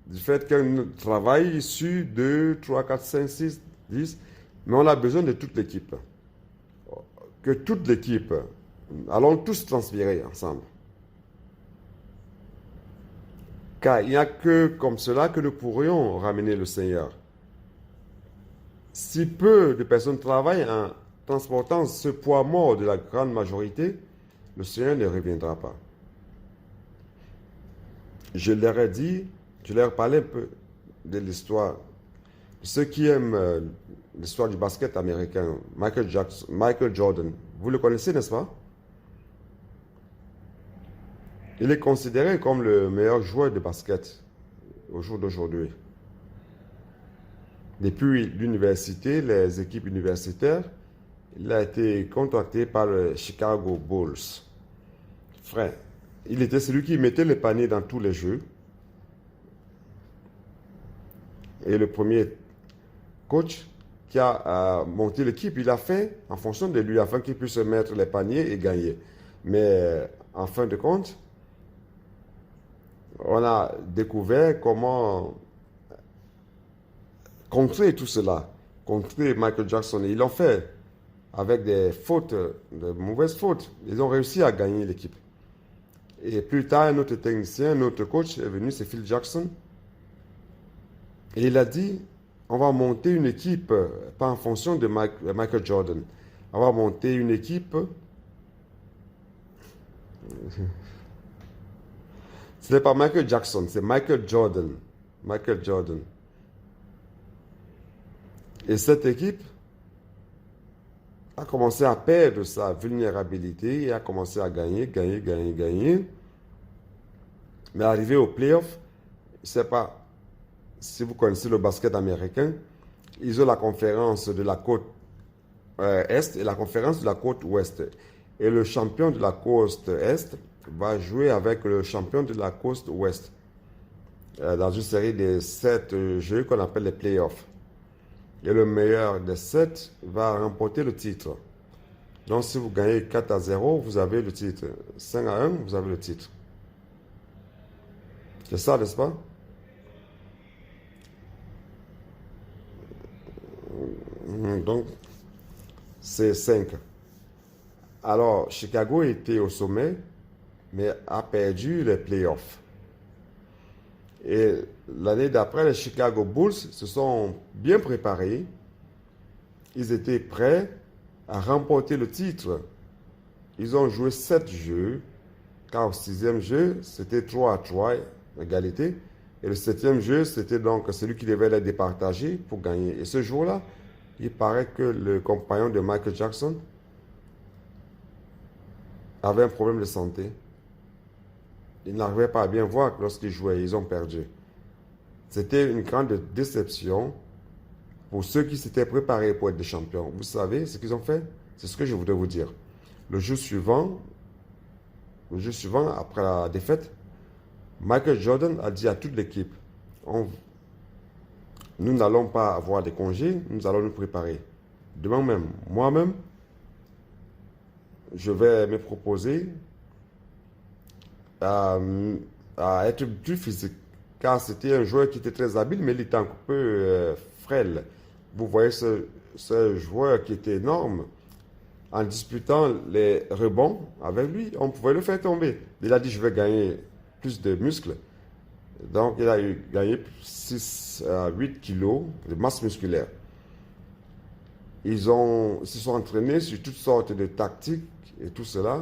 du fait qu'un travail sur 2, 3, 4, 5, 6, 10, mais on a besoin de toute l'équipe. Que toute l'équipe, allons tous transpirer ensemble. Car il n'y a que comme cela que nous pourrions ramener le Seigneur. Si peu de personnes travaillent en transportant ce poids mort de la grande majorité, le Seigneur ne reviendra pas. Je leur ai dit, je leur parlais un peu de l'histoire. Ceux qui aiment l'histoire du basket américain, Michael Jordan, vous le connaissez, n'est-ce pas? Il est considéré comme le meilleur joueur de basket au jour d'aujourd'hui. Depuis l'université, les équipes universitaires, il a été contracté par le Chicago Bulls. Frère, il était celui qui mettait les paniers dans tous les jeux. Et le premier coach qui a monté l'équipe, il a fait en fonction de lui, afin qu'il puisse mettre les paniers et gagner. Mais en fin de compte, on a découvert comment contrer tout cela, contrer Michael Jackson. Et ils l'ont fait avec des fautes, de mauvaises fautes. Ils ont réussi à gagner l'équipe. Et plus tard, un autre technicien, un autre coach est venu, c'est Phil Jackson. Et il a dit, on va monter une équipe, pas en fonction de Michael Jordan. On va monter une équipe. Ce n'est pas Michael Jackson, c'est Michael Jordan. Michael Jordan. Et cette équipe a commencé à perdre sa vulnérabilité et a commencé à gagner. Mais arrivé au playoff, je ne sais pas si vous connaissez le basket américain, ils ont la conférence de la côte Est et la conférence de la côte Ouest. Et le champion de la côte Est va jouer avec le champion de la côte Ouest dans une série de 7 jeux qu'on appelle les playoffs. Et le meilleur des 7 va remporter le titre. Donc si vous gagnez 4-0, vous avez le titre. 5-1, vous avez le titre. C'est ça, n'est-ce pas? Donc, c'est 5. Alors, Chicago était au sommet, mais a perdu les playoffs. Et l'année d'après, les Chicago Bulls se sont bien préparés. Ils étaient prêts à remporter le titre. Ils ont joué 7 jeux, car au 6e jeu, c'était 3-3, égalité. Et le 7e jeu, c'était donc celui qui devait les départager pour gagner. Et ce jour-là, il paraît que le compagnon de Michael Jackson avait un problème de santé. Ils n'arrivaient pas à bien voir lorsqu'ils jouaient. Ils ont perdu. C'était une grande déception pour ceux qui s'étaient préparés pour être des champions. Vous savez ce qu'ils ont fait? C'est ce que je voudrais vous dire. Le jeu suivant, après la défaite, Michael Jordan a dit à toute l'équipe, nous n'allons pas avoir des congés, nous allons nous préparer. Demain même, moi-même, je vais me proposer à être plus physique. Car c'était un joueur qui était très habile, mais il était un peu frêle. Vous voyez ce joueur qui était énorme. En disputant les rebonds avec lui, on pouvait le faire tomber. Il a dit, je vais gagner plus de muscles. Donc, il a gagné 6 à 8 kilos de masse musculaire. Ils se sont entraînés sur toutes sortes de tactiques et tout cela.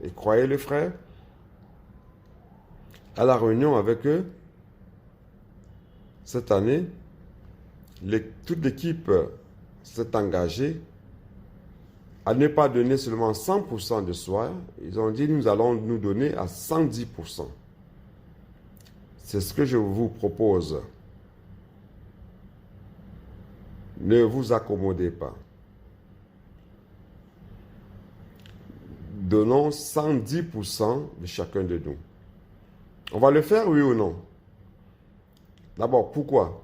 Et croyez les frères, à la réunion avec eux, cette année, toute l'équipe s'est engagée à ne pas donner seulement 100% de soi. Ils ont dit, nous allons nous donner à 110%. C'est ce que je vous propose. Ne vous accommodez pas. Donnons 110% de chacun de nous. On va le faire, oui ou non? D'abord, pourquoi?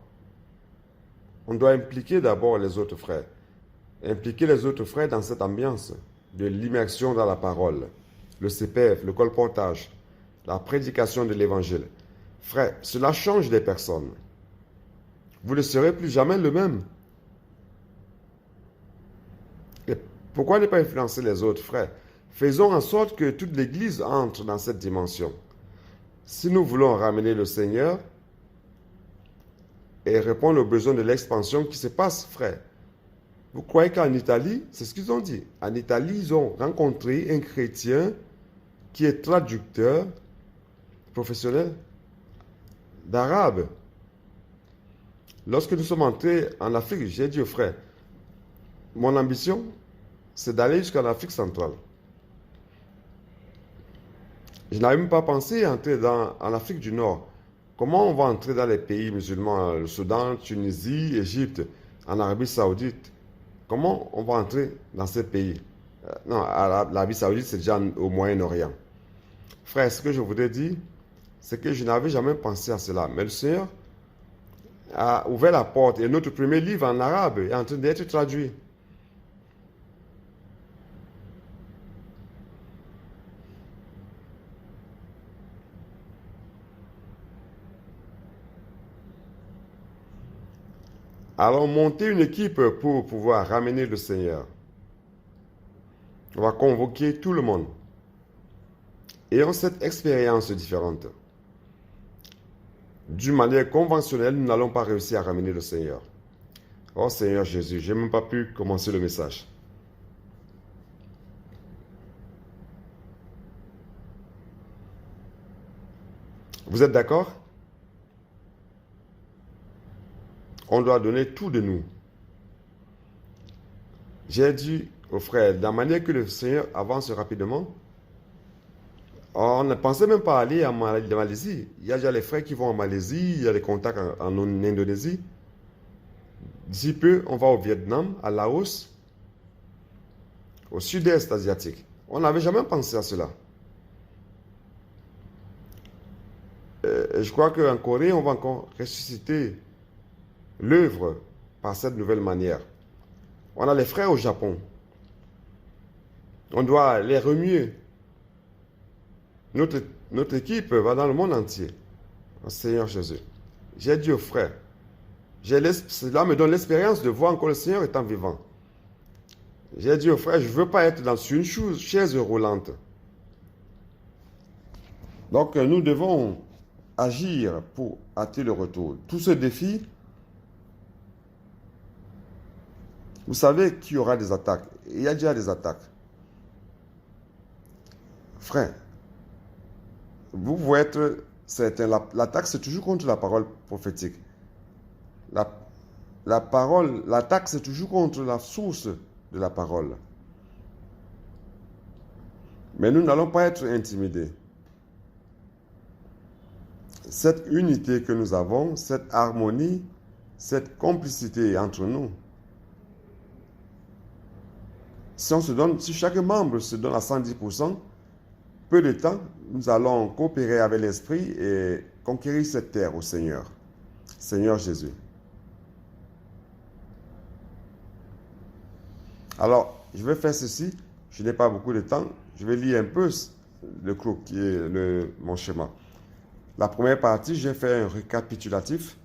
On doit impliquer d'abord les autres frères. Impliquer les autres frères dans cette ambiance de l'immersion dans la parole, le CPF, le colportage, la prédication de l'évangile. Frère, cela change les personnes. Vous ne serez plus jamais le même. Et pourquoi ne pas influencer les autres frères? Faisons en sorte que toute l'Église entre dans cette dimension. Si nous voulons ramener le Seigneur et répondre aux besoins de l'expansion qui se passe, frère, vous croyez qu'en Italie, c'est ce qu'ils ont dit. En Italie, ils ont rencontré un chrétien qui est traducteur professionnel d'arabe. Lorsque nous sommes entrés en Afrique, j'ai dit aux frères, mon ambition, c'est d'aller jusqu'en Afrique centrale. Je n'avais même pas pensé entrer en Afrique du Nord. Comment on va entrer dans les pays musulmans, le Soudan, Tunisie, Égypte, en Arabie Saoudite? comment on va entrer dans ces pays? Non, l'Arabie Saoudite, c'est déjà au Moyen-Orient. Frère, ce que je voudrais dire, c'est que je n'avais jamais pensé à cela. Mais le Seigneur a ouvert la porte et notre premier livre en arabe est en train d'être traduit. Allons monter une équipe pour pouvoir ramener le Seigneur. On va convoquer tout le monde. Ayons cette expérience différente. D'une manière conventionnelle, nous n'allons pas réussir à ramener le Seigneur. Oh Seigneur Jésus, je n'ai même pas pu commencer le message. Vous êtes d'accord? On doit donner tout de nous. J'ai dit aux frères, de la manière que le Seigneur avance rapidement, on ne pensait même pas aller en Malaisie. Il y a déjà les frères qui vont en Malaisie, il y a des contacts en Indonésie. D'ici peu, on va au Vietnam, à Laos, au sud-est asiatique. On n'avait jamais pensé à cela. Je crois qu'en Corée, on va encore ressusciter l'œuvre par cette nouvelle manière. On a les frères au Japon. On doit les remuer. Notre équipe va dans le monde entier. Oh, Seigneur Jésus. J'ai dit aux frères, cela me donne l'expérience de voir encore le Seigneur étant vivant. J'ai dit aux frères, je ne veux pas être sur une chaise roulante. Donc nous devons agir pour hâter le retour. Tout ce défi, vous savez qu'il y aura des attaques. Il y a déjà des attaques. Frère, vous pouvez être certain, l'attaque c'est toujours contre la parole prophétique. L'attaque c'est toujours contre la source de la parole. Mais nous n'allons pas être intimidés. Cette unité que nous avons, cette harmonie, cette complicité entre nous, si chaque membre se donne à 110%, peu de temps, nous allons coopérer avec l'Esprit et conquérir cette terre au Seigneur. Seigneur Jésus. Alors, je vais faire ceci. Je n'ai pas beaucoup de temps. Je vais lire un peu le croquis, mon schéma. La première partie, j'ai fait un récapitulatif.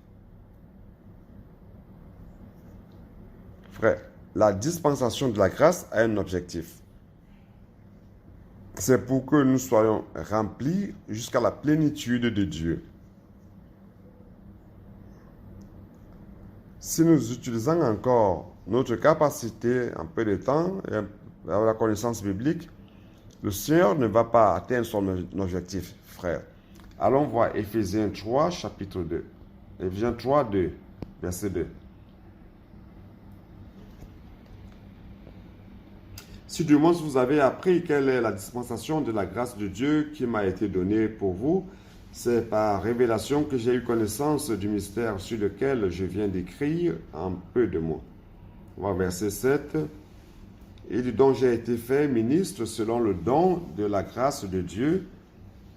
Frère, la dispensation de la grâce a un objectif. C'est pour que nous soyons remplis jusqu'à la plénitude de Dieu. Si nous utilisons encore notre capacité en peu de temps, et avec la connaissance biblique, le Seigneur ne va pas atteindre son objectif, frère. Allons voir Éphésiens 3, chapitre 2. Éphésiens 3, 2, verset 2. Si du moins vous avez appris quelle est la dispensation de la grâce de Dieu qui m'a été donnée pour vous, c'est par révélation que j'ai eu connaissance du mystère sur lequel je viens d'écrire en peu de mots. On va verset 7. Et du dont j'ai été fait ministre selon le don de la grâce de Dieu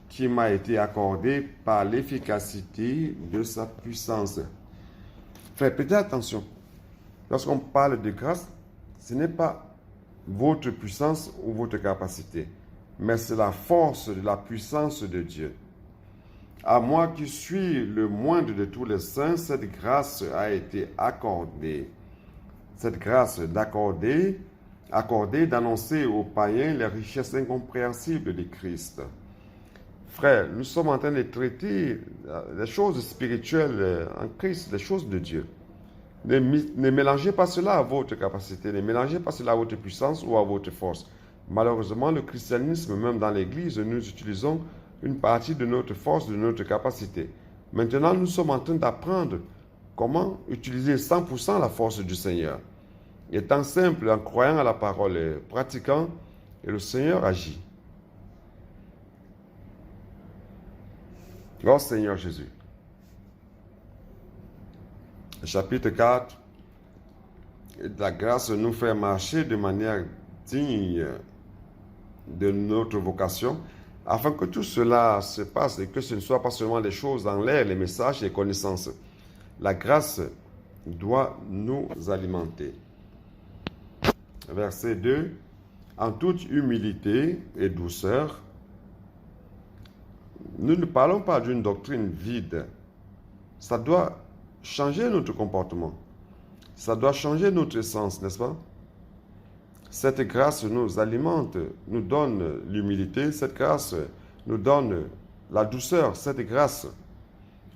qui m'a été accordé par l'efficacité de sa puissance. Frère, prêtez attention. Lorsqu'on parle de grâce, ce n'est pas votre puissance ou votre capacité, mais c'est la force de la puissance de Dieu. À moi qui suis le moindre de tous les saints, cette grâce a été accordée. Cette grâce accordée d'annoncer aux païens les richesses incompréhensibles de Christ. Frère, nous sommes en train de traiter les choses spirituelles en Christ, les choses de Dieu. Ne mélangez pas cela à votre capacité, ne mélangez pas cela à votre puissance ou à votre force. Malheureusement, le christianisme, même dans l'Église, nous utilisons une partie de notre force, de notre capacité. Maintenant, nous sommes en train d'apprendre comment utiliser 100% la force du Seigneur. Étant simple, en croyant à la parole et pratiquant, et le Seigneur agit. Oh Seigneur Jésus. Chapitre 4, La grâce nous fait marcher de manière digne de notre vocation, afin que tout cela se passe et que ce ne soit pas seulement des choses dans l'air, les messages et les connaissances. La grâce doit nous alimenter. Verset 2. En toute humilité et douceur, nous ne parlons pas d'une doctrine vide. Ça doit changer notre comportement. Ça doit changer notre essence, n'est-ce pas? Cette grâce nous alimente, nous donne l'humilité. Cette grâce nous donne la douceur. Cette grâce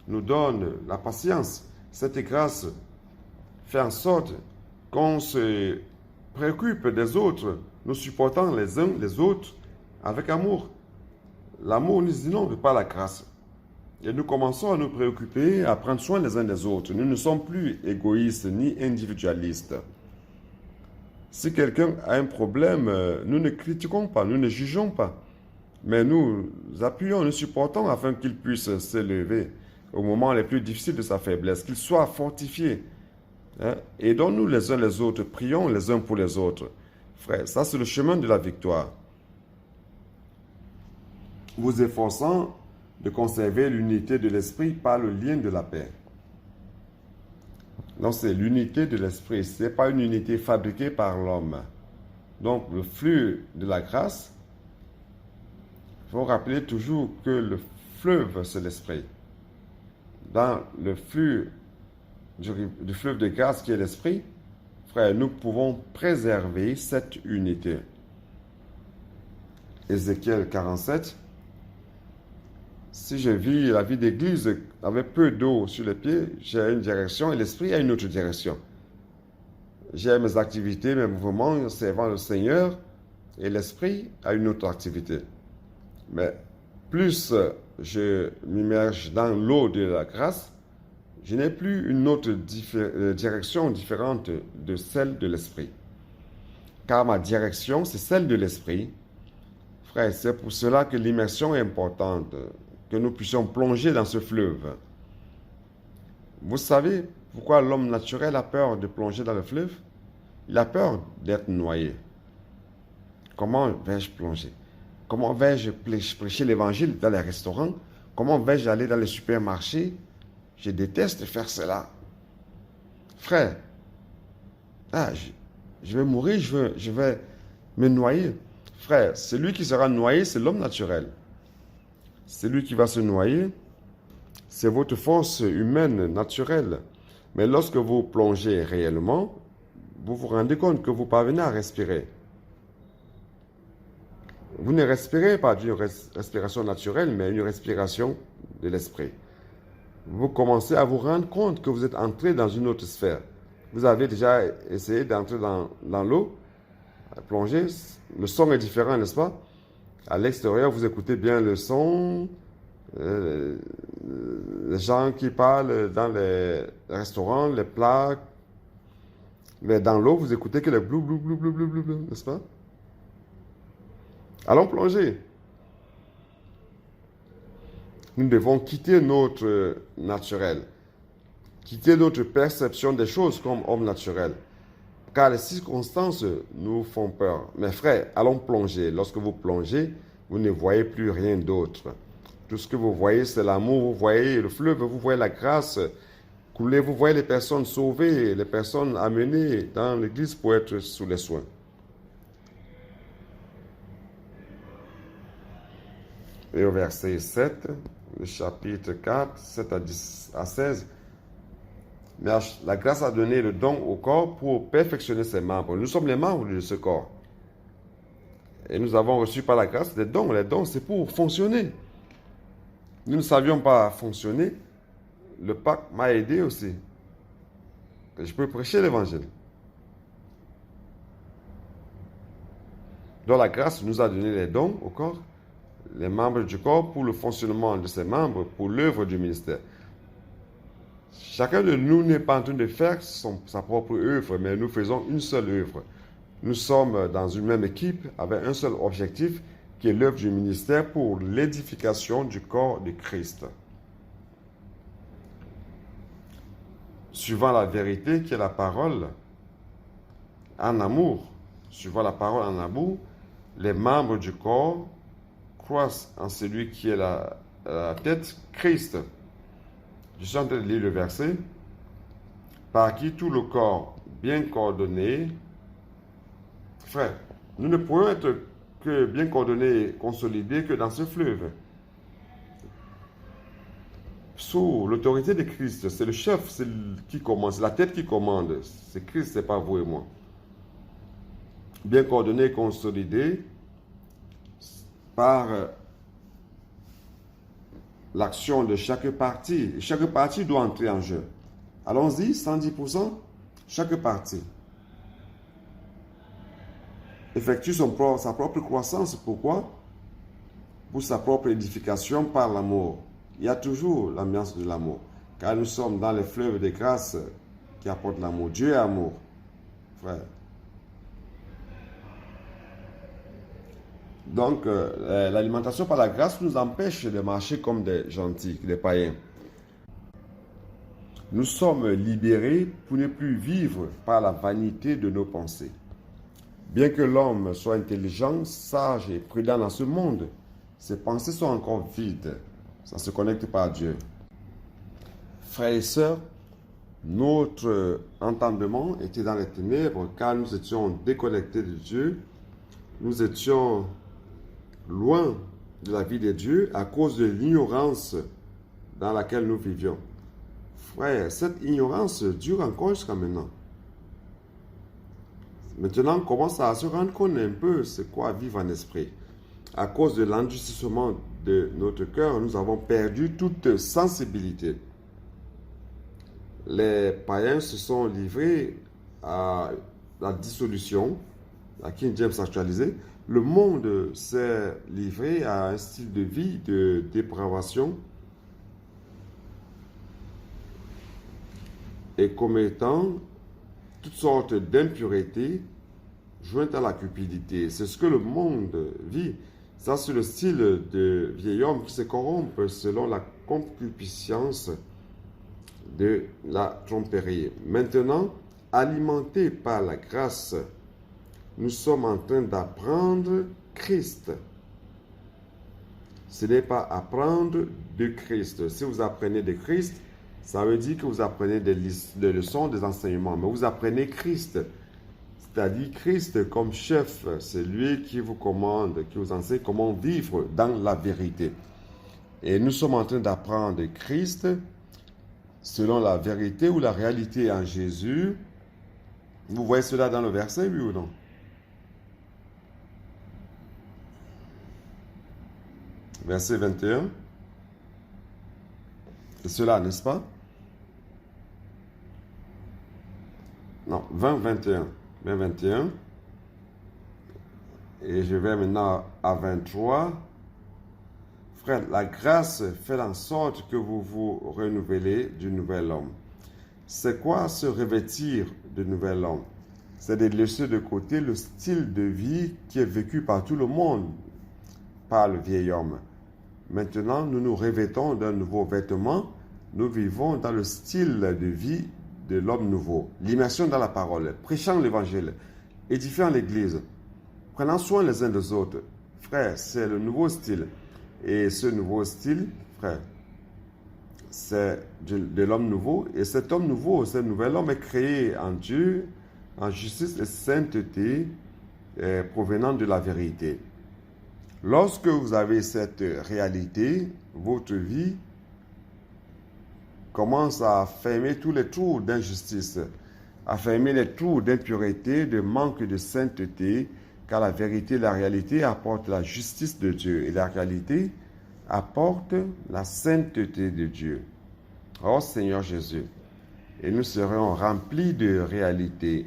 nous donne la patience. Cette grâce fait en sorte qu'on se préoccupe des autres, nous supportons les uns les autres avec amour. L'amour nous inonde par la grâce. Et nous commençons à nous préoccuper, à prendre soin les uns des autres. Nous ne sommes plus égoïstes ni individualistes. Si quelqu'un a un problème, nous ne critiquons pas, nous ne jugeons pas. Mais nous appuyons, nous supportons afin qu'il puisse s'élever au moment les plus difficiles de sa faiblesse, qu'il soit fortifié. Aidons-nous les uns les autres, prions les uns pour les autres. Frère, ça c'est le chemin de la victoire. Vous efforçant de conserver l'unité de l'esprit par le lien de la paix. Donc c'est l'unité de l'esprit, ce n'est pas une unité fabriquée par l'homme. Donc le flux de la grâce, il faut rappeler toujours que le fleuve c'est l'esprit. Dans le flux du fleuve de grâce qui est l'esprit, frère, nous pouvons préserver cette unité. Ézéchiel 47. Si je vis la vie d'église avec peu d'eau sur les pieds, j'ai une direction et l'esprit a une autre direction. J'ai mes activités, mes mouvements servant le Seigneur et l'esprit a une autre activité. Mais plus je m'immerge dans l'eau de la grâce, je n'ai plus une autre direction différente de celle de l'esprit. Car ma direction, c'est celle de l'esprit. Frère, c'est pour cela que l'immersion est importante, que nous puissions plonger dans ce fleuve. Vous savez pourquoi l'homme naturel a peur de plonger dans le fleuve? Il a peur d'être noyé. Comment vais-je plonger? Comment vais-je prêcher l'évangile dans les restaurants? Comment vais-je aller dans les supermarchés? Je déteste faire cela. Frère, je vais mourir, je vais me noyer. Frère, celui qui sera noyé, c'est l'homme naturel. Celui qui va se noyer, c'est votre force humaine naturelle. Mais lorsque vous plongez réellement, vous vous rendez compte que vous parvenez à respirer. Vous ne respirez pas d'une respiration naturelle, mais une respiration de l'esprit. Vous commencez à vous rendre compte que vous êtes entré dans une autre sphère. Vous avez déjà essayé d'entrer dans l'eau, plonger. Le son est différent, n'est-ce pas? À l'extérieur, vous écoutez bien le son, les gens qui parlent dans les restaurants, les plats. Mais dans l'eau, vous écoutez que le blou, blou, blou, blou, blou, blou, blou, n'est-ce pas? Allons plonger. Nous devons quitter notre naturel, quitter notre perception des choses comme homme naturel. Car les circonstances nous font peur. Mes frères, allons plonger. Lorsque vous plongez, vous ne voyez plus rien d'autre. Tout ce que vous voyez, c'est l'amour. Vous voyez le fleuve, vous voyez la grâce couler. Vous voyez les personnes sauvées, les personnes amenées dans l'église pour être sous les soins. Et au verset 7, le chapitre 4, 7 à 16, mais la grâce a donné le don au corps pour perfectionner ses membres. Nous sommes les membres de ce corps. Et nous avons reçu par la grâce des dons. Les dons, c'est pour fonctionner. Nous ne savions pas fonctionner. Le pacte m'a aidé aussi. Je peux prêcher l'évangile. Donc la grâce nous a donné les dons au corps, les membres du corps pour le fonctionnement de ses membres, pour l'œuvre du ministère. Chacun de nous n'est pas en train de faire sa propre œuvre, mais nous faisons une seule œuvre. Nous sommes dans une même équipe avec un seul objectif, qui est l'œuvre du ministère pour l'édification du corps de Christ. Suivant la vérité qui est la parole, en amour, suivant la parole en amour, les membres du corps croissent en celui qui est la tête, Christ. Je suis en train de lire le verset. Par qui tout le corps bien coordonné. Frère, nous ne pouvons être que bien coordonnés et consolidés que dans ce fleuve. Sous l'autorité de Christ, c'est le chef, c'est qui commande, c'est la tête qui commande. C'est Christ, c'est pas vous et moi. Bien coordonné et consolidé par l'action de chaque partie. Chaque partie doit entrer en jeu. Allons-y, 110%, chaque partie effectue sa propre croissance. Pourquoi? Pour sa propre édification par l'amour. Il y a toujours l'ambiance de l'amour. Car nous sommes dans les fleuves de grâce qui apportent l'amour. Dieu est amour, frère. Donc, l'alimentation par la grâce nous empêche de marcher comme des gentils, des païens. Nous sommes libérés pour ne plus vivre par la vanité de nos pensées. Bien que l'homme soit intelligent, sage et prudent dans ce monde, ses pensées sont encore vides. Ça ne se connecte pas à Dieu. Frères et sœurs, notre entendement était dans les ténèbres car nous étions déconnectés de Dieu. Nous étions loin de la vie de Dieu à cause de l'ignorance dans laquelle nous vivions. Frère, cette ignorance dure encore jusqu'à maintenant. Maintenant, on commence à se rendre compte un peu c'est quoi vivre en esprit. À cause de l'endurcissement de notre cœur, nous avons perdu toute sensibilité. Les païens se sont livrés à la dissolution, la King James actualisée. Le monde s'est livré à un style de vie de dépravation et commettant toutes sortes d'impuretés jointes à la cupidité. C'est ce que le monde vit. Ça, c'est le style de vieil homme qui se corrompt selon la concupiscence de la tromperie. Maintenant, alimentés par la grâce, nous sommes en train d'apprendre Christ. Ce n'est pas apprendre de Christ. Si vous apprenez de Christ, ça veut dire que vous apprenez des leçons, des enseignements, mais vous apprenez Christ. C'est-à-dire Christ comme chef, c'est lui qui vous commande, qui vous enseigne comment vivre dans la vérité. Et nous sommes en train d'apprendre Christ selon la vérité ou la réalité en Jésus. Vous voyez cela dans le verset, oui ou non? Verset 21. C'est cela, n'est-ce pas? Non, 20, 21. 20, 21. Et je vais maintenant à 23. Frère, la grâce fait en sorte que vous vous renouvelez du nouvel homme. C'est quoi se revêtir du nouvel homme? C'est de laisser de côté le style de vie qui est vécu par tout le monde, par le vieil homme. Maintenant, nous nous revêtons d'un nouveau vêtement. Nous vivons dans le style de vie de l'homme nouveau. L'immersion dans la parole, prêchant l'évangile, édifiant l'église, prenant soin les uns des autres. Frère, c'est le nouveau style. Et ce nouveau style, frère, c'est de l'homme nouveau. Et cet homme nouveau, ce nouvel homme est créé en Dieu, en justice et sainteté, provenant de la vérité. Lorsque vous avez cette réalité, votre vie commence à fermer tous les trous d'injustice, à fermer les trous d'impureté, de manque de sainteté, car la vérité, la réalité apporte la justice de Dieu et la réalité apporte la sainteté de Dieu. Oh Seigneur Jésus, et nous serons remplis de réalité.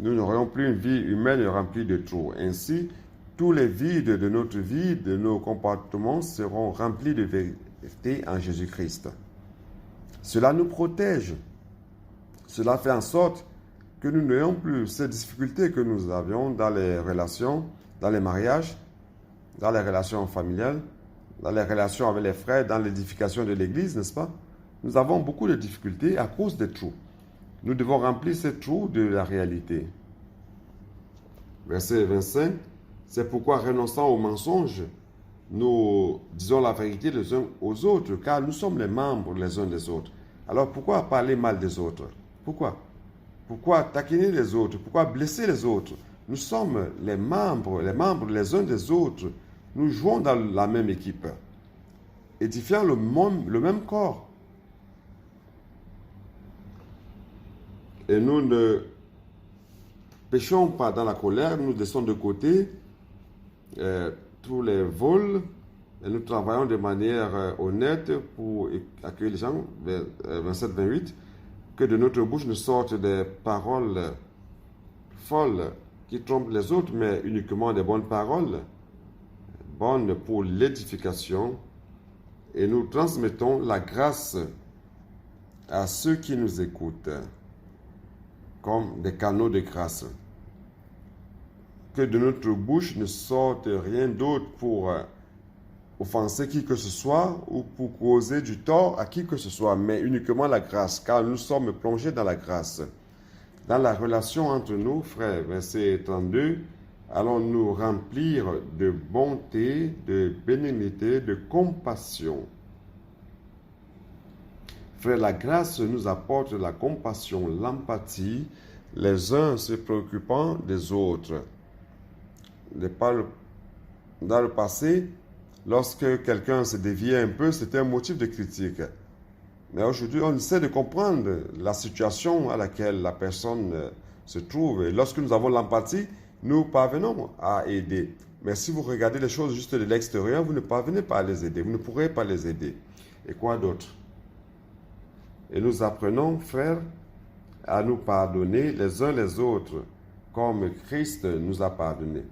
Nous n'aurons plus une vie humaine remplie de trous. Ainsi, tous les vides de notre vie, de nos comportements seront remplis de vérité en Jésus-Christ. Cela nous protège. Cela fait en sorte que nous n'ayons plus ces difficultés que nous avions dans les relations, dans les mariages, dans les relations familiales, dans les relations avec les frères, dans l'édification de l'Église, n'est-ce pas? Nous avons beaucoup de difficultés à cause des trous. Nous devons remplir ces trous de la réalité. Verset 25, c'est pourquoi renonçant au mensonge, nous disons la vérité les uns aux autres, car nous sommes les membres les uns des autres. Alors pourquoi parler mal des autres? Pourquoi? Pourquoi taquiner les autres? Pourquoi blesser les autres? Nous sommes les membres les uns des autres. Nous jouons dans la même équipe, édifiant le même corps. Et nous ne péchons pas dans la colère, nous laissons de côté tous les vols et nous travaillons de manière honnête pour accueillir les gens, 27-28, que de notre bouche ne sortent des paroles folles qui trompent les autres, mais uniquement des bonnes paroles, bonnes pour l'édification, et nous transmettons la grâce à ceux qui nous écoutent, comme des canaux de grâce. Que de notre bouche ne sorte rien d'autre pour offenser qui que ce soit ou pour causer du tort à qui que ce soit, mais uniquement la grâce, car nous sommes plongés dans la grâce. Dans la relation entre nous, frères, verset 32, allons nous remplir de bonté, de bénignité, de compassion. Frère, la grâce nous apporte la compassion, l'empathie, les uns se préoccupant des autres. Dans le passé, lorsque quelqu'un se déviait un peu, c'était un motif de critique. Mais aujourd'hui, on essaie de comprendre la situation à laquelle la personne se trouve. Et lorsque nous avons l'empathie, nous parvenons à aider. Mais si vous regardez les choses juste de l'extérieur, vous ne parvenez pas à les aider. Vous ne pourrez pas les aider. Et quoi d'autre? Et nous apprenons, frères, à nous pardonner les uns les autres, comme Christ nous a pardonné.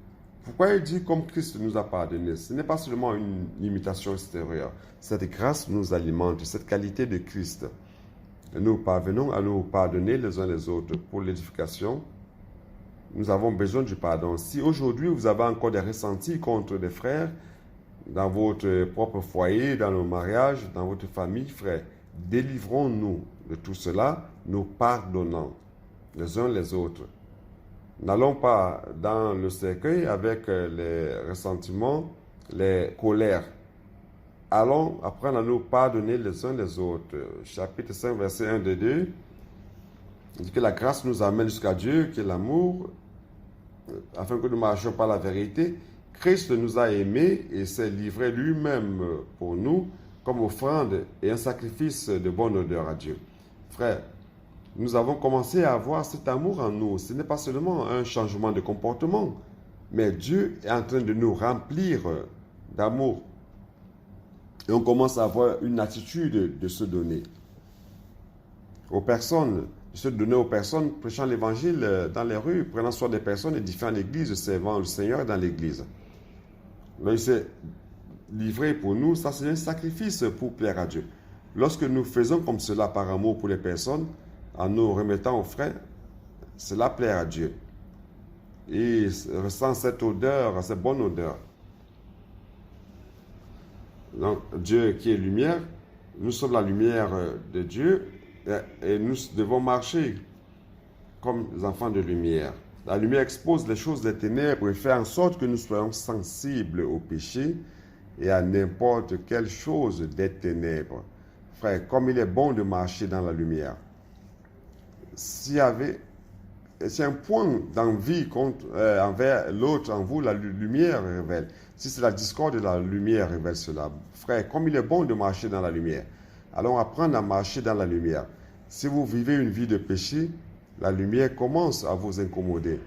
Pourquoi il dit comme Christ nous a pardonné? Ce n'est pas seulement une imitation extérieure. Cette grâce nous alimente, cette qualité de Christ. Et nous parvenons à nous pardonner les uns les autres pour l'édification. Nous avons besoin du pardon. Si aujourd'hui vous avez encore des ressentis contre des frères, dans votre propre foyer, dans le mariage, dans votre famille, frères, délivrons-nous de tout cela, nous pardonnant les uns les autres. N'allons pas dans le cercueil avec les ressentiments, les colères. Allons apprendre à nous pardonner les uns les autres. Chapitre 5, verset 1 de 2. Il dit que la grâce nous amène jusqu'à Dieu, que l'amour, afin que nous marchions par la vérité. Christ nous a aimés et s'est livré lui-même pour nous comme offrande et un sacrifice de bonne odeur à Dieu. Frères, nous avons commencé à avoir cet amour en nous. Ce n'est pas seulement un changement de comportement, mais Dieu est en train de nous remplir d'amour. Et on commence à avoir une attitude de se donner aux personnes, de se donner aux personnes, prêchant l'évangile dans les rues, prenant soin des personnes, édifiant l'église, servant le Seigneur dans l'église. Là, il s'est livré pour nous, ça c'est un sacrifice pour plaire à Dieu. Lorsque nous faisons comme cela par amour pour les personnes, en nous remettant aux frères, cela plaît à Dieu. Et il ressent cette odeur, cette bonne odeur. Donc, Dieu qui est lumière, nous sommes la lumière de Dieu et nous devons marcher comme les enfants de lumière. La lumière expose les choses des ténèbres et fait en sorte que nous soyons sensibles au péché et à n'importe quelle chose des ténèbres. Frère, comme il est bon de marcher dans la lumière. C'est un point d'envie envers l'autre en vous, la lumière révèle. Si c'est la discorde, la lumière révèle cela. Frère, comme il est bon de marcher dans la lumière, allons apprendre à marcher dans la lumière. Si vous vivez une vie de péché, la lumière commence à vous incommoder.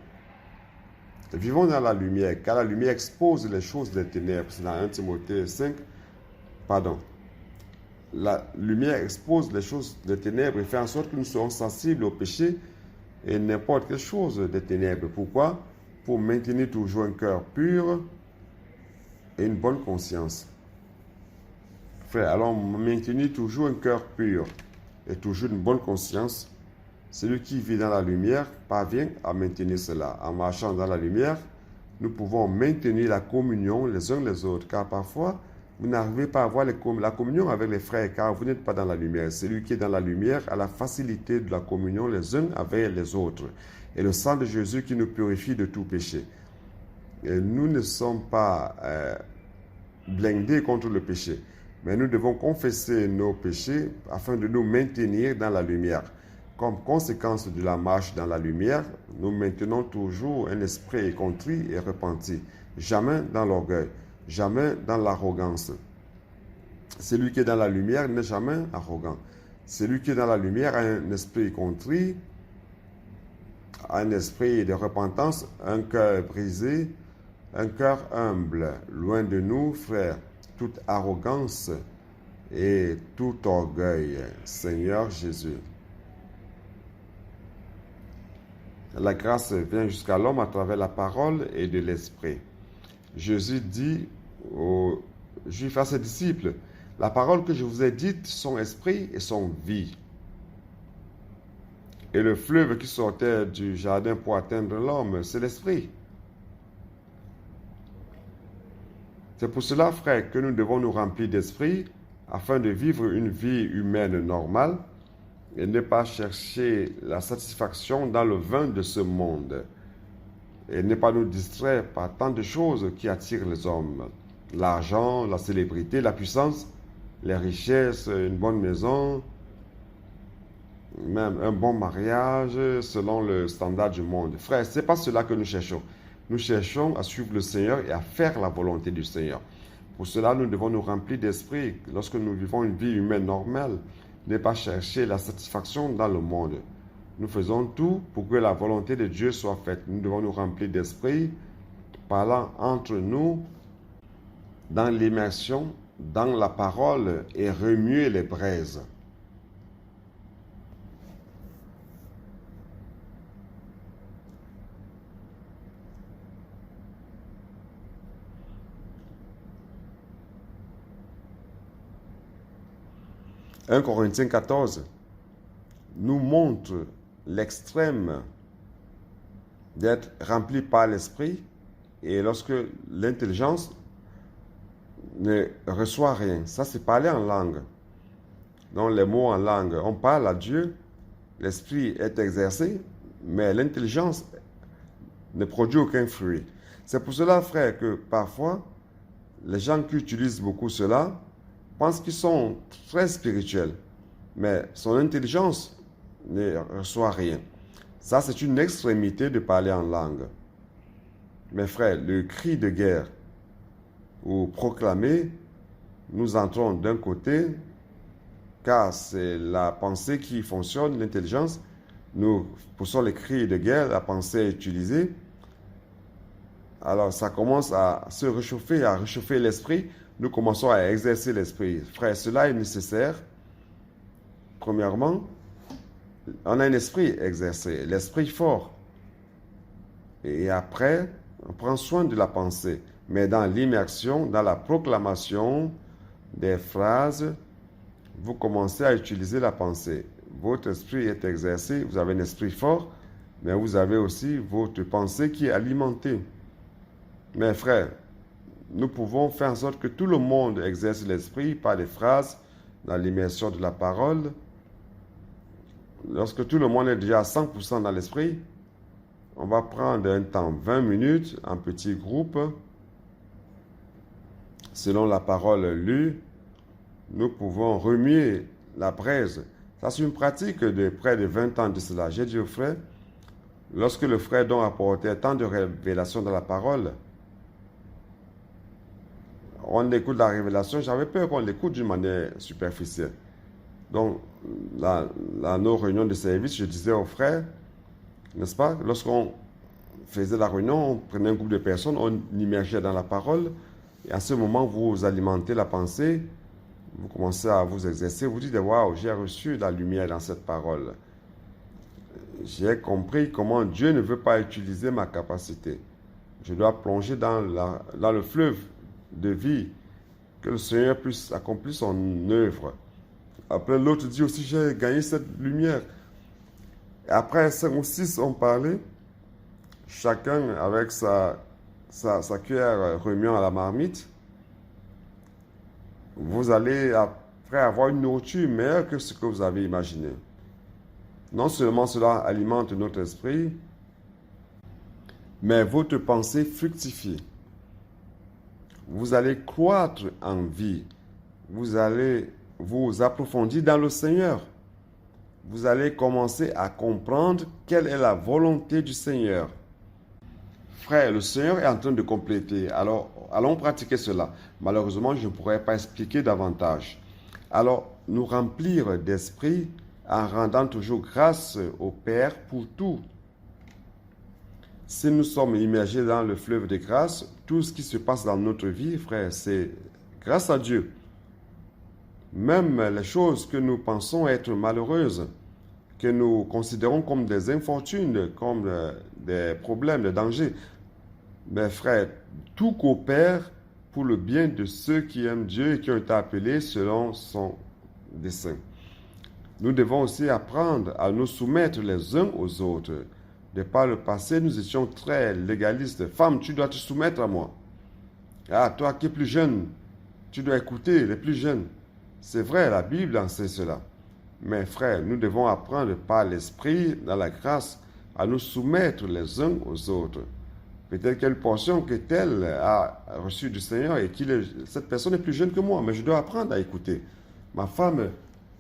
Vivons dans la lumière, car la lumière expose les choses des ténèbres. C'est dans 1 Timothée 5. La lumière expose les choses des ténèbres et fait en sorte que nous soyons sensibles au péché et n'importe quelle chose des ténèbres. Pourquoi? Pour maintenir toujours un cœur pur et une bonne conscience. Frère, allons maintenir toujours un cœur pur et toujours une bonne conscience. Celui qui vit dans la lumière parvient à maintenir cela. En marchant dans la lumière, nous pouvons maintenir la communion les uns les autres, car parfois, Vous n'arrivez pas à avoir la communion avec les frères car vous n'êtes pas dans la lumière. Celui qui est dans la lumière a la facilité de la communion les uns avec les autres. Et le sang de Jésus qui nous purifie de tout péché. Et nous ne sommes pas blindés contre le péché. Mais nous devons confesser nos péchés afin de nous maintenir dans la lumière. Comme conséquence de la marche dans la lumière, nous maintenons toujours un esprit contrit et repenti. Jamais dans l'orgueil, jamais dans l'arrogance. Celui qui est dans la lumière n'est jamais arrogant. Celui qui est dans la lumière a un esprit contrit, un esprit de repentance, un cœur brisé, un cœur humble. Loin de nous, frères, toute arrogance et tout orgueil. Seigneur Jésus. La grâce vient jusqu'à l'homme à travers la parole et de l'esprit. Jésus dit aux Juifs, à ses disciples, la parole que je vous ai dite sont esprit et sont vie. Et le fleuve qui sortait du jardin pour atteindre l'homme, c'est l'esprit. C'est pour cela, frère, que nous devons nous remplir d'esprit afin de vivre une vie humaine normale et ne pas chercher la satisfaction dans le vin de ce monde et ne pas nous distraire par tant de choses qui attirent les hommes. L'argent, la célébrité, la puissance, les richesses, une bonne maison, même un bon mariage selon le standard du monde. Frère, ce n'est pas cela que nous cherchons. Nous cherchons à suivre le Seigneur et à faire la volonté du Seigneur. Pour cela, nous devons nous remplir d'esprit. Lorsque nous vivons une vie humaine normale, ne pas chercher la satisfaction dans le monde. Nous faisons tout pour que la volonté de Dieu soit faite. Nous devons nous remplir d'esprit, parlant entre nous, dans l'immersion, dans la parole et remuer les braises. « 1 Corinthiens 14 nous montre l'extrême d'être rempli par l'esprit et lorsque l'intelligence ne reçoit rien. Ça, c'est parler en langue. Donc, les mots en langue, on parle à Dieu, l'esprit est exercé, mais l'intelligence ne produit aucun fruit. C'est pour cela, frère, que parfois, les gens qui utilisent beaucoup cela pensent qu'ils sont très spirituels, mais son intelligence ne reçoit rien. Ça, c'est une extrémité de parler en langue. Mes frères, le cri de guerre ou proclamer, nous entrons d'un côté, car c'est la pensée qui fonctionne, l'intelligence. Nous poussons les cris de guerre, la pensée est utilisée. Alors, ça commence à se réchauffer, à réchauffer l'esprit. Nous commençons à exercer l'esprit. Frère, cela est nécessaire. Premièrement, on a un esprit exercé, l'esprit fort. Et après, on prend soin de la pensée. Mais dans l'immersion, dans la proclamation des phrases, vous commencez à utiliser la pensée. Votre esprit est exercé, vous avez un esprit fort, mais vous avez aussi votre pensée qui est alimentée. Mes frères, nous pouvons faire en sorte que tout le monde exerce l'esprit par des phrases, dans l'immersion de la parole. Lorsque tout le monde est déjà à 100% dans l'esprit, on va prendre un temps, 20 minutes, en petit groupe, selon la parole lue. Nous pouvons remuer la braise. Ça, c'est une pratique de près de 20 ans de cela. J'ai dit au frère, lorsque le frère donc apportait tant de révélations dans la parole, on écoute la révélation, j'avais peur qu'on l'écoute d'une manière superficielle. Donc, dans nos réunions de service, je disais aux frères, n'est-ce pas, lorsqu'on faisait la réunion, on prenait un groupe de personnes, on immergeait dans la parole, et à ce moment, vous alimentez la pensée, vous commencez à vous exercer, vous dites, waouh, j'ai reçu la lumière dans cette parole. J'ai compris comment Dieu ne veut pas utiliser ma capacité. Je dois plonger dans le fleuve de vie, que le Seigneur puisse accomplir son œuvre. Après, l'autre dit aussi, j'ai gagné cette lumière. Et après, 5 ou 6 ont parlé, chacun avec sa cuillère remuant à la marmite. vous allez après avoir une nourriture meilleure que ce que vous avez imaginé. Non seulement cela alimente notre esprit, mais votre pensée fructifie. Vous allez croître en vie. Vous allez vous approfondir dans le Seigneur. Vous allez commencer à comprendre quelle est la volonté du Seigneur. Frère, le Seigneur est en train de compléter. Alors, allons pratiquer cela. Malheureusement, je ne pourrais pas expliquer davantage. Alors, nous remplir d'esprit en rendant toujours grâce au Père pour tout. Si nous sommes immergés dans le fleuve de grâce, tout ce qui se passe dans notre vie, frère, c'est grâce à Dieu. Même les choses que nous pensons être malheureuses, que nous considérons comme des infortunes, comme des problèmes, des dangers, mais frère, tout coopère pour le bien de ceux qui aiment Dieu et qui ont été appelés selon son dessein. Nous devons aussi apprendre à nous soumettre les uns aux autres. De par le passé, nous étions très légalistes. Femme, tu dois te soumettre à moi. Ah, toi qui es plus jeune, tu dois écouter les plus jeunes. C'est vrai, la Bible enseigne cela. Mais frère, nous devons apprendre par l'Esprit, dans la grâce, à nous soumettre les uns aux autres. Peut-être quelle portion que telle a reçue du Seigneur et cette personne est plus jeune que moi, mais je dois apprendre à écouter. Ma femme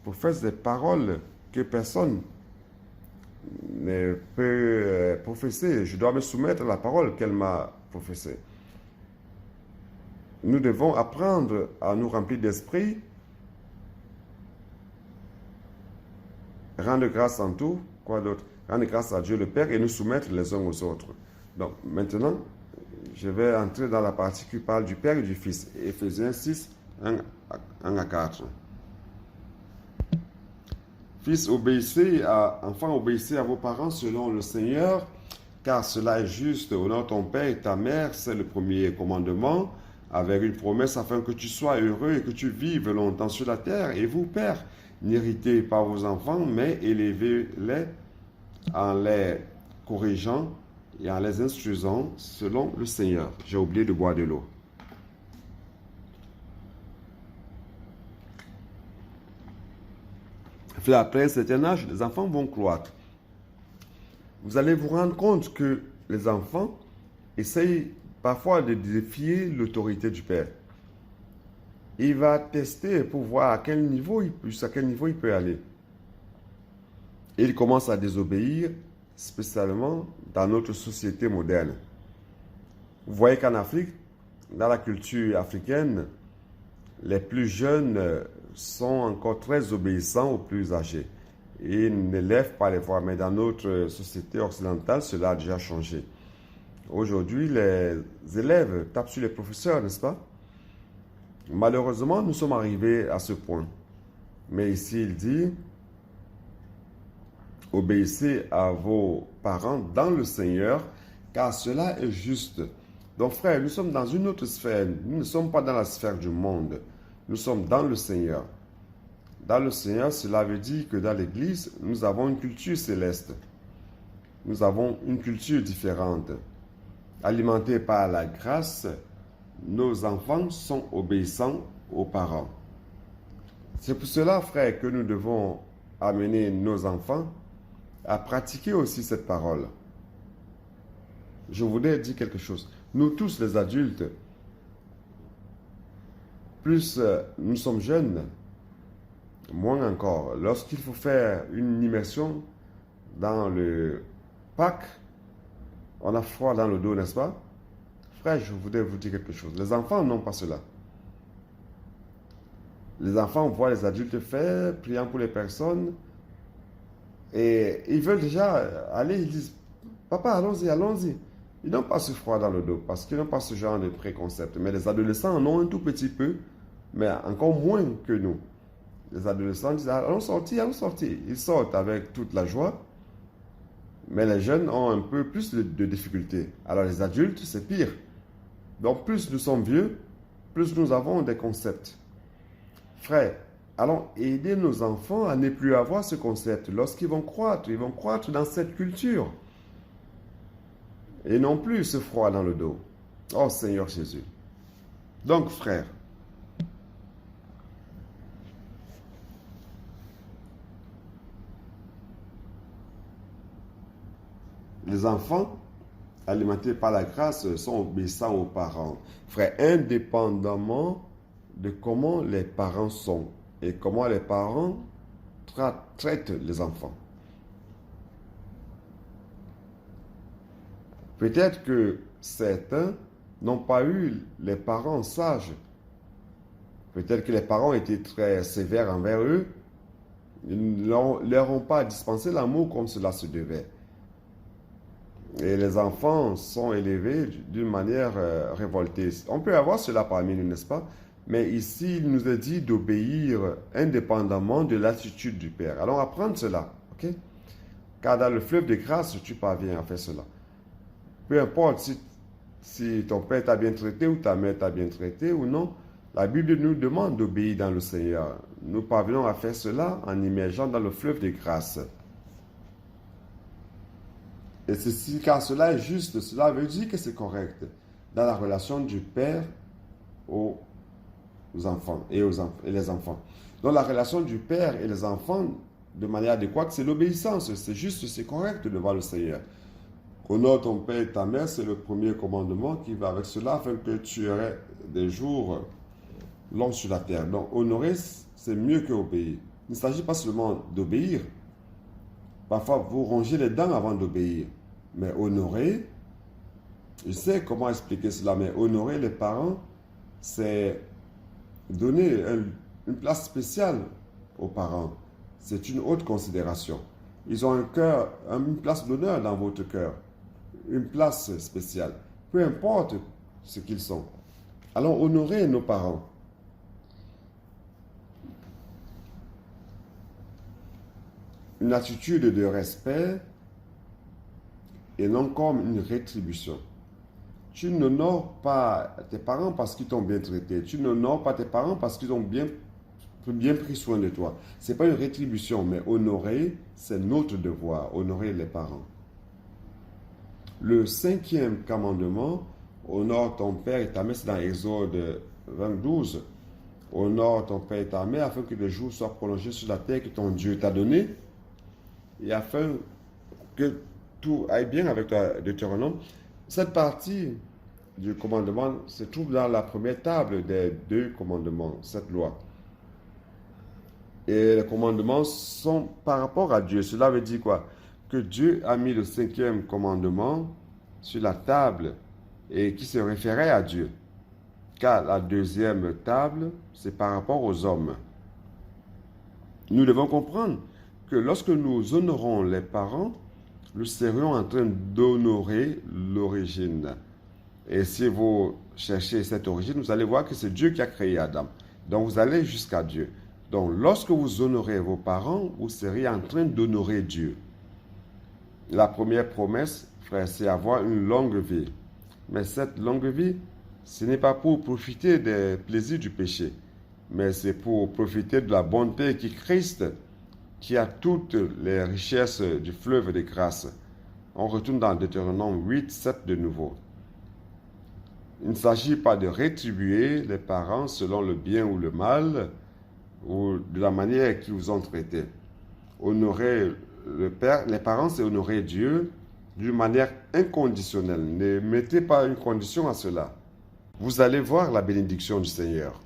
professe des paroles que personne ne peut professer. Je dois me soumettre à la parole qu'elle m'a professée. Nous devons apprendre à nous remplir d'esprit, rendre grâce en tout, quoi d'autre? Rendre grâce à Dieu le Père et nous soumettre les uns aux autres. Donc maintenant, je vais entrer dans la partie qui parle du Père et du Fils. Éphésiens 6, 1 à 4. Fils, enfants, obéissez à vos parents selon le Seigneur, car cela est juste. Honore ton père et ta mère, c'est le premier commandement, avec une promesse afin que tu sois heureux et que tu vives longtemps sur la terre. Et vous, pères, n'héritez pas vos enfants, mais élevez-les en les corrigeant et en les instruisant selon le Seigneur. J'ai oublié de boire de l'eau. Après un certain âge, les enfants vont croître. Vous allez vous rendre compte que les enfants essayent parfois de défier l'autorité du père. Il va tester pour voir jusqu'à quel niveau il peut aller. Et il commence à désobéir, spécialement dans notre société moderne. Vous voyez qu'en Afrique, dans la culture africaine, les plus jeunes sont encore très obéissants aux plus âgés. Et ils ne lèvent pas les voix. Mais dans notre société occidentale, cela a déjà changé. Aujourd'hui, les élèves tapent sur les professeurs, n'est-ce pas? Malheureusement, nous sommes arrivés à ce point. Mais ici, il dit, obéissez à vos parents dans le Seigneur, car cela est juste. Donc, frère, nous sommes dans une autre sphère. Nous ne sommes pas dans la sphère du monde. Nous sommes dans le Seigneur. Dans le Seigneur, cela veut dire que dans l'Église, nous avons une culture céleste. Nous avons une culture différente. Alimentée par la grâce, nos enfants sont obéissants aux parents. C'est pour cela, frère, que nous devons amener nos enfants à pratiquer aussi cette parole. Je voudrais dire quelque chose. Nous tous, les adultes, plus nous sommes jeunes, moins encore. Lorsqu'il faut faire une immersion dans le parc, on a froid dans le dos, n'est-ce pas? Frère, je voudrais vous dire quelque chose. Les enfants n'ont pas cela. Les enfants voient les adultes faire, priant pour les personnes, et ils veulent déjà aller, ils disent, papa, allons-y, allons-y. Ils n'ont pas ce froid dans le dos, parce qu'ils n'ont pas ce genre de préconcept. Mais les adolescents en ont un tout petit peu, mais encore moins que nous. Les adolescents disent, allons sortir, allons sortir. Ils sortent avec toute la joie, mais les jeunes ont un peu plus de difficultés. Alors les adultes, c'est pire. Donc plus nous sommes vieux, plus nous avons des concepts. Frère, allons aider nos enfants à ne plus avoir ce concept. Lorsqu'ils vont croître dans cette culture. Et non plus ce froid dans le dos. Oh Seigneur Jésus. Donc frère, Les enfants, alimentés par la grâce, sont obéissants aux parents. Frère, indépendamment de comment les parents sont et comment les parents traitent les enfants. Peut-être que certains n'ont pas eu les parents sages. Peut-être que les parents étaient très sévères envers eux. Ils ne leur ont pas dispensé l'amour comme cela se devait. Et les enfants sont élevés d'une manière révoltée. On peut avoir cela parmi nous, n'est-ce pas? Mais ici, il nous est dit d'obéir indépendamment de l'attitude du Père. Allons apprendre cela, ok? Car dans le fleuve de grâce, tu parviens à faire cela. Peu importe si ton père t'a bien traité ou ta mère t'a bien traité ou non, la Bible nous demande d'obéir dans le Seigneur. Nous parvenons à faire cela en immergeant dans le fleuve de grâce. Et ceci, car cela est juste, cela veut dire que c'est correct dans la relation du père aux enfants et les enfants. Donc la relation du père et les enfants, de manière adéquate, c'est l'obéissance. C'est juste, c'est correct devant le Seigneur. Honore ton père et ta mère, c'est le premier commandement qui va avec cela, afin que tu aies des jours longs sur la terre. Donc honorer, c'est mieux que obéir. Il ne s'agit pas seulement d'obéir. Parfois, vous rongez les dents avant d'obéir. Mais honorer, je sais comment expliquer cela, mais honorer les parents, c'est donner une place spéciale aux parents. C'est une haute considération. Ils ont un cœur, une place d'honneur dans votre cœur. Une place spéciale. Peu importe ce qu'ils sont. Allons honorer nos parents. Une attitude de respect et non comme une rétribution. Tu n'honores pas tes parents parce qu'ils t'ont bien traité. Tu n'honores pas tes parents parce qu'ils ont bien pris soin de toi. Ce n'est pas une rétribution, mais honorer, c'est notre devoir, honorer les parents. Le 5e commandement, honore ton père et ta mère, c'est dans Exode 22. Honore ton père et ta mère afin que les jours soient prolongés sur la terre que ton Dieu t'a donnée et afin que tout aille bien avec toi, Deutéronome. Cette partie du commandement se trouve dans la première table des 2 commandements, cette loi. Et les commandements sont par rapport à Dieu. Cela veut dire quoi? Que Dieu a mis le 5e commandement sur la table et qui se référait à Dieu. Car la 2e table, c'est par rapport aux hommes. Nous devons comprendre que lorsque nous honorons les parents, nous serions en train d'honorer l'origine. Et si vous cherchez cette origine, vous allez voir que c'est Dieu qui a créé Adam. Donc vous allez jusqu'à Dieu. Donc lorsque vous honorez vos parents, vous seriez en train d'honorer Dieu. La première promesse, frère, c'est avoir une longue vie. Mais cette longue vie, ce n'est pas pour profiter des plaisirs du péché, mais c'est pour profiter de la bonté qui est Christ, qui a toutes les richesses du fleuve de grâce. On retourne dans Deutéronome 8, 7 de nouveau. Il ne s'agit pas de rétribuer les parents selon le bien ou le mal, ou de la manière qu'ils vous ont traité. Honorer les parents, c'est honorer Dieu d'une manière inconditionnelle. Ne mettez pas une condition à cela. Vous allez voir la bénédiction du Seigneur.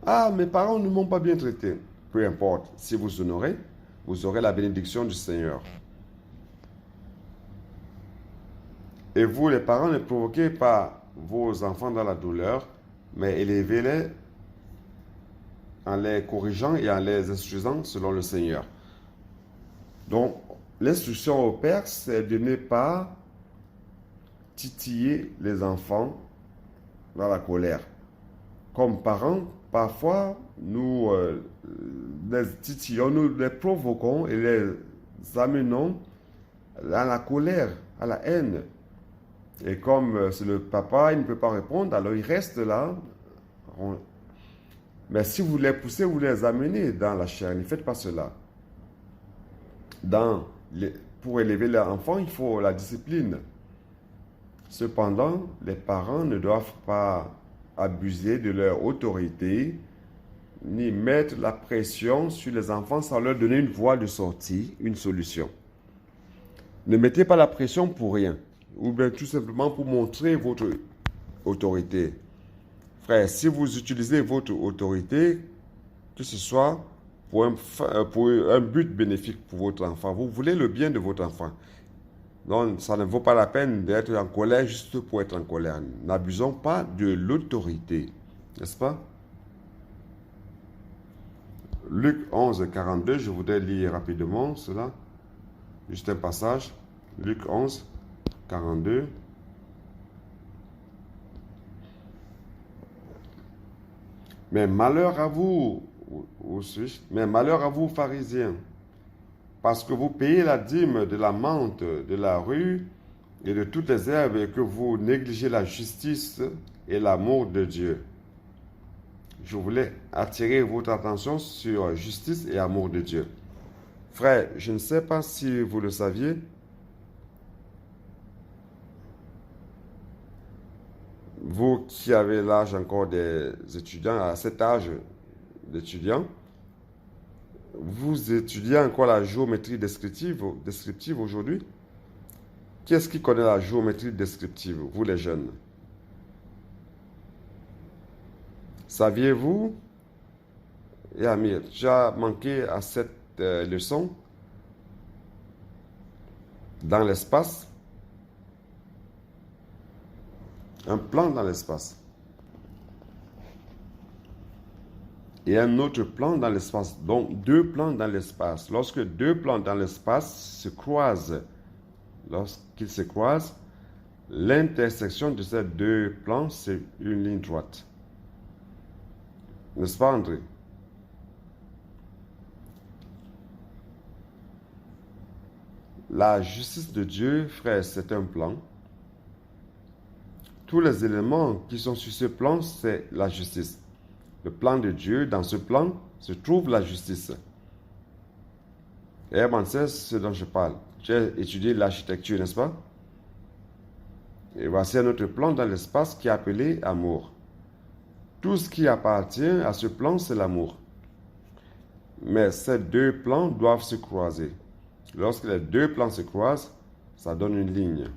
Ah, mes parents ne m'ont pas bien traité. Peu importe, si vous honorez, vous aurez la bénédiction du Seigneur. Et vous, les parents, ne provoquez pas vos enfants dans la douleur, mais élevez-les en les corrigeant et en les instruisant selon le Seigneur. Donc, l'instruction au Père, c'est de ne pas titiller les enfants dans la colère. Comme parents, parfois, nous les titillons, nous les provoquons et les amenons à la colère, à la haine. Et comme c'est le papa, il ne peut pas répondre, alors il reste là. Mais si vous les poussez, vous les amenez dans la chair. Ne faites pas cela. Pour élever les enfants, il faut la discipline. Cependant, les parents ne doivent pas abuser de leur autorité, ni mettre la pression sur les enfants sans leur donner une voie de sortie, une solution. Ne mettez pas la pression pour rien, ou bien tout simplement pour montrer votre autorité. Frère, si vous utilisez votre autorité, que ce soit pour un but bénéfique pour votre enfant, vous voulez le bien de votre enfant. Donc, ça ne vaut pas la peine d'être en colère juste pour être en colère. N'abusons pas de l'autorité, n'est-ce pas? Luc 11, 42, je voudrais lire rapidement cela. Juste un passage. Luc 11, 42. Mais malheur à vous, mais malheur à vous, pharisiens, parce que vous payez la dîme de la menthe, de la rue et de toutes les herbes et que vous négligez la justice et l'amour de Dieu. Je voulais attirer votre attention sur justice et amour de Dieu. Frère, je ne sais pas si vous le saviez, vous qui avez l'âge encore des étudiants, à cet âge d'étudiant, vous étudiez encore la géométrie descriptive aujourd'hui? Qui est-ce qui connaît la géométrie descriptive, vous les jeunes? Saviez-vous, et Amir, tu as manqué à cette leçon dans l'espace? Un plan dans l'espace. Et un autre plan dans l'espace. Donc, deux plans dans l'espace. Lorsque deux plans dans l'espace se croisent, lorsqu'ils se croisent, l'intersection de ces deux plans, c'est une ligne droite. N'est-ce pas, André? La justice de Dieu, frère, c'est un plan. Tous les éléments qui sont sur ce plan, c'est la justice. Le plan de Dieu, dans ce plan, se trouve la justice. Et Herman, c'est ce dont je parle. Tu as étudié l'architecture, n'est-ce pas? Et voici un autre plan dans l'espace qui est appelé amour. Tout ce qui appartient à ce plan, c'est l'amour. Mais ces deux plans doivent se croiser. Lorsque les deux plans se croisent, ça donne une ligne.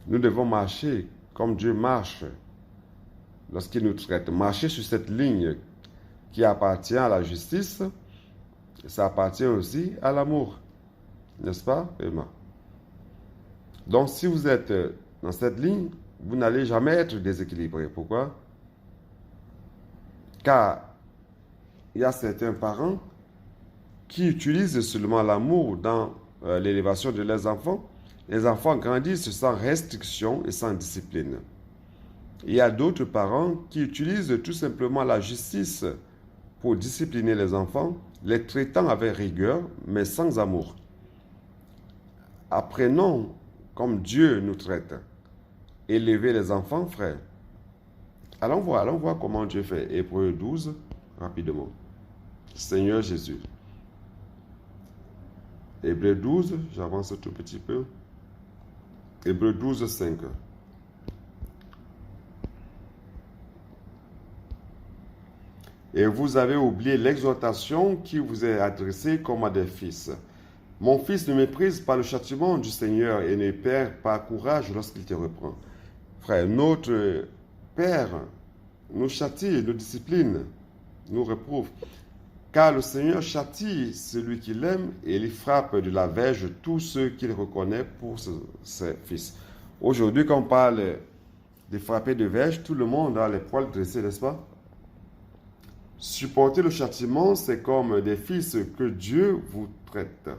Nous devons marcher comme Dieu marche lorsqu'il nous traite. Marcher sur cette ligne qui appartient à la justice, ça appartient aussi à l'amour. N'est-ce pas, Emma? Donc, si vous êtes dans cette ligne, vous n'allez jamais être déséquilibré. Pourquoi? Car il y a certains parents qui utilisent seulement l'amour dans l'élévation de leurs enfants. Les enfants grandissent sans restriction et sans discipline. Il y a d'autres parents qui utilisent tout simplement la justice pour discipliner les enfants, les traitant avec rigueur, mais sans amour. Apprenons comme Dieu nous traite. Élever les enfants, frères. Allons voir comment Dieu fait. Hébreux 12, rapidement. Seigneur Jésus. Hébreux 12, j'avance un tout petit peu. Hébreux 12, 5. Et vous avez oublié l'exhortation qui vous est adressée comme à des fils. Mon fils, ne méprise pas le châtiment du Seigneur et ne perd pas courage lorsqu'il te reprend. Frère, notre Père nous châtie, nous discipline, nous reprouve. Car le Seigneur châtie celui qu'il aime et il frappe de la verge tous ceux qu'il reconnaît pour ses fils. Aujourd'hui, quand on parle de frapper de verge, tout le monde a les poils dressés, n'est-ce pas? Supporter le châtiment, c'est comme des fils que Dieu vous traite.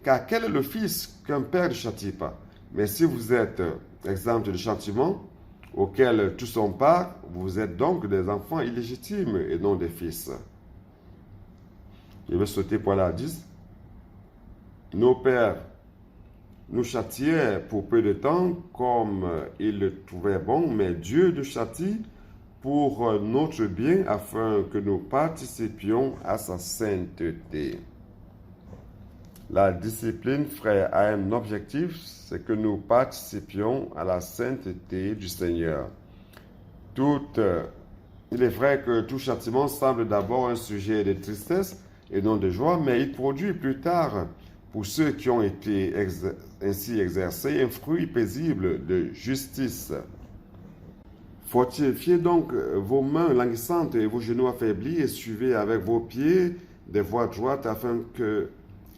Car quel est le fils qu'un père ne châtie pas? Mais si vous êtes exempt de châtiment, auquel tous sont part, vous êtes donc des enfants illégitimes et non des fils. Je vais sauter pour la 10. Nos pères nous châtiaient pour peu de temps comme ils le trouvaient bon, mais Dieu nous châtie pour notre bien afin que nous participions à sa sainteté. La discipline, frère, a un objectif, c'est que nous participions à la sainteté du Seigneur. Il est vrai que tout châtiment semble d'abord un sujet de tristesse et non de joie, mais il produit plus tard pour ceux qui ont été ainsi exercés un fruit paisible de justice. Fortifiez donc vos mains languissantes et vos genoux affaiblis et suivez avec vos pieds des voies droites afin que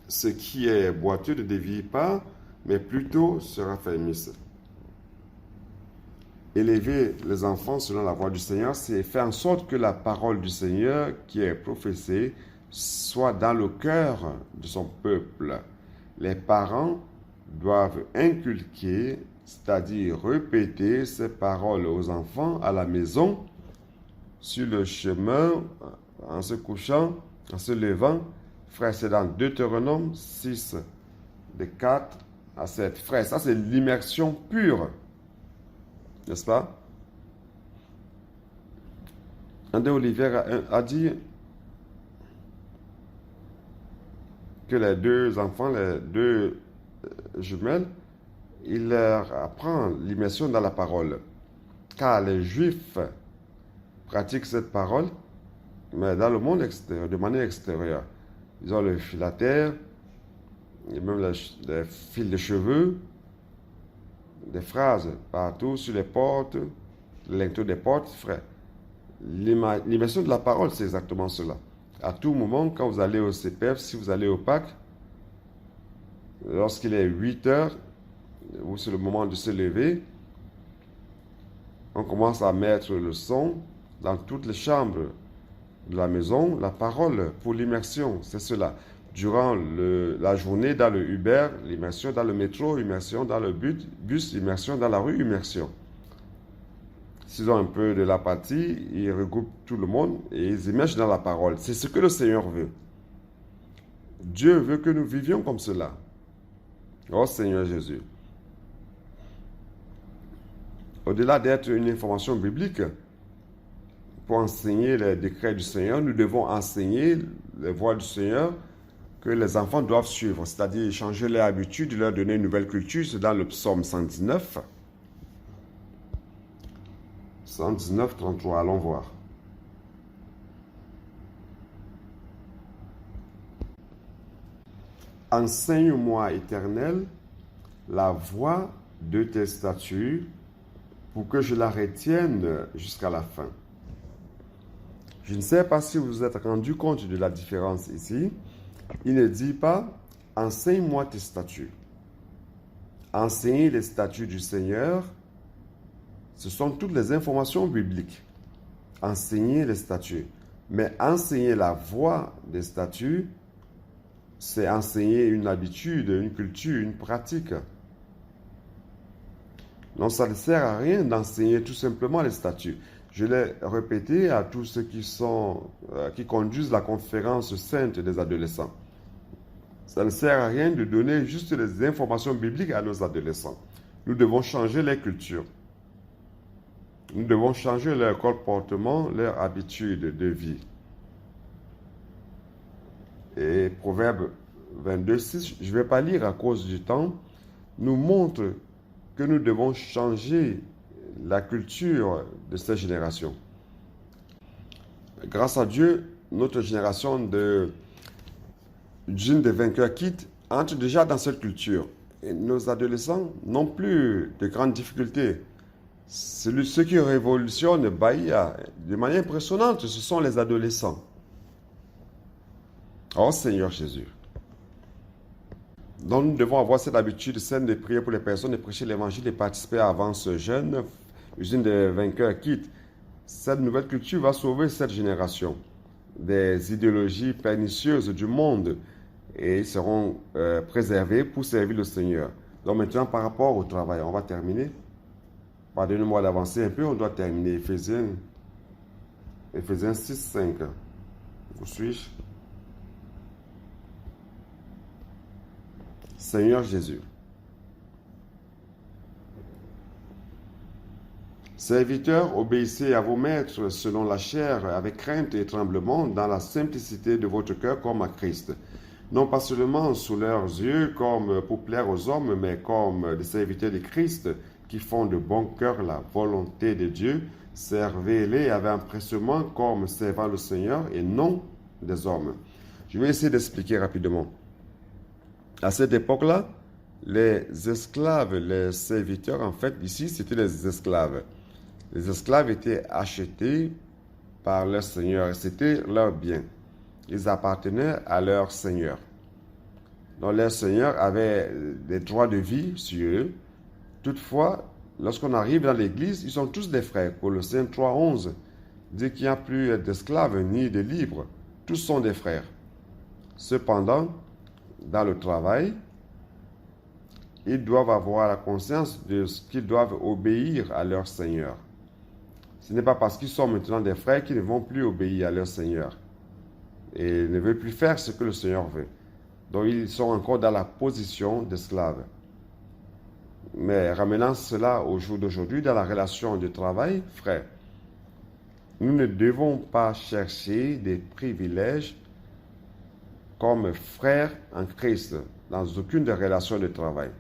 ce qui est boiteux ne dévie pas, mais plutôt se raffermisse. Élever les enfants selon la voie du Seigneur, c'est faire en sorte que la parole du Seigneur qui est professée soit dans le cœur de son peuple. Les parents doivent inculquer, c'est-à-dire répéter ces paroles aux enfants à la maison, sur le chemin, en se couchant, en se levant. Frère, c'est dans Deutéronome 6, de 4 à 7. Frère, ça c'est l'immersion pure. N'est-ce pas? André Olivier a dit que les deux enfants, les deux jumelles, il leur apprend l'immersion dans la parole. Car les Juifs pratiquent cette parole, mais dans le monde extérieur, de manière extérieure. Ils ont le filateur, et même les fils de cheveux, des phrases partout sur les portes, les linteaux des portes, frère. L'immersion de la parole, c'est exactement cela. À tout moment, quand vous allez au CPF, si vous allez au PAC, lorsqu'il est 8 heures, ou c'est le moment de se lever, on commence à mettre le son dans toutes les chambres de la maison, la parole pour l'immersion, c'est cela. Durant la journée dans le Uber, l'immersion dans le métro, immersion dans le bus, immersion dans la rue, immersion. S'ils ont un peu de l'apathie, ils regroupent tout le monde et ils immergent dans la parole. C'est ce que le Seigneur veut. Dieu veut que nous vivions comme cela. Oh Seigneur Jésus. Au-delà d'être une information biblique, pour enseigner les décrets du Seigneur, nous devons enseigner les voies du Seigneur que les enfants doivent suivre, c'est-à-dire changer leurs habitudes, leur donner une nouvelle culture. C'est dans le psaume 119. 119, 33, allons voir. Enseigne-moi, Éternel, la voie de tes statuts, pour que je la retienne jusqu'à la fin. Je ne sais pas si vous vous êtes rendu compte de la différence ici. Il ne dit pas « Enseigne-moi tes statuts ». Enseigner les statuts du Seigneur, ce sont toutes les informations bibliques. Enseigner les statuts. Mais enseigner la voie des statuts, c'est enseigner une habitude, une culture, une pratique. Donc ça ne sert à rien d'enseigner tout simplement les statuts. Je l'ai répété à tous ceux qui conduisent la conférence sainte des adolescents. Ça ne sert à rien de donner juste les informations bibliques à nos adolescents. Nous devons changer les cultures. Nous devons changer leur comportement, leur habitude de vie. Et Proverbe 22:6, je ne vais pas lire à cause du temps, nous montre que nous devons changer la culture de cette génération. Grâce à Dieu, notre génération d'une des vainqueurs quitte entre déjà dans cette culture. Et nos adolescents n'ont plus de grandes difficultés. Ceux qui révolutionnent Bahia de manière impressionnante, ce sont les adolescents. Oh Seigneur Jésus. Donc nous devons avoir cette habitude saine de prier pour les personnes, de prêcher l'évangile, de participer à Avance Jeune, usine des vainqueurs quitte. Cette nouvelle culture va sauver cette génération des idéologies pernicieuses du monde et ils seront préservés pour servir le Seigneur. Donc maintenant par rapport au travail, on va terminer. Pardonnez-moi d'avancer un peu, on doit terminer Éphésiens 6, 5. Où suis-je? Seigneur Jésus. Serviteurs, obéissez à vos maîtres selon la chair, avec crainte et tremblement, dans la simplicité de votre cœur comme à Christ. Non pas seulement sous leurs yeux comme pour plaire aux hommes, mais comme des serviteurs de Christ qui font de bon cœur la volonté de Dieu. Servez-les avec empressement comme servant le Seigneur et non des hommes. Je vais essayer d'expliquer rapidement. À cette époque-là, les esclaves, les serviteurs, en fait, ici, c'était les esclaves. Les esclaves étaient achetés par leur seigneur. C'était leur bien. Ils appartenaient à leur seigneur. Donc, leur seigneur avait des droits de vie sur eux. Toutefois, lorsqu'on arrive dans l'église, ils sont tous des frères. Colossiens 3:11 dit qu'il n'y a plus d'esclaves ni de libres. Tous sont des frères. Cependant, dans le travail, ils doivent avoir la conscience de ce qu'ils doivent obéir à leur Seigneur. Ce n'est pas parce qu'ils sont maintenant des frères qu'ils ne vont plus obéir à leur Seigneur et ne veulent plus faire ce que le Seigneur veut. Donc ils sont encore dans la position d'esclaves. Mais ramenant cela au jour d'aujourd'hui, dans la relation de travail, frères, nous ne devons pas chercher des privilèges comme frères en Christ dans aucune des relations de travail.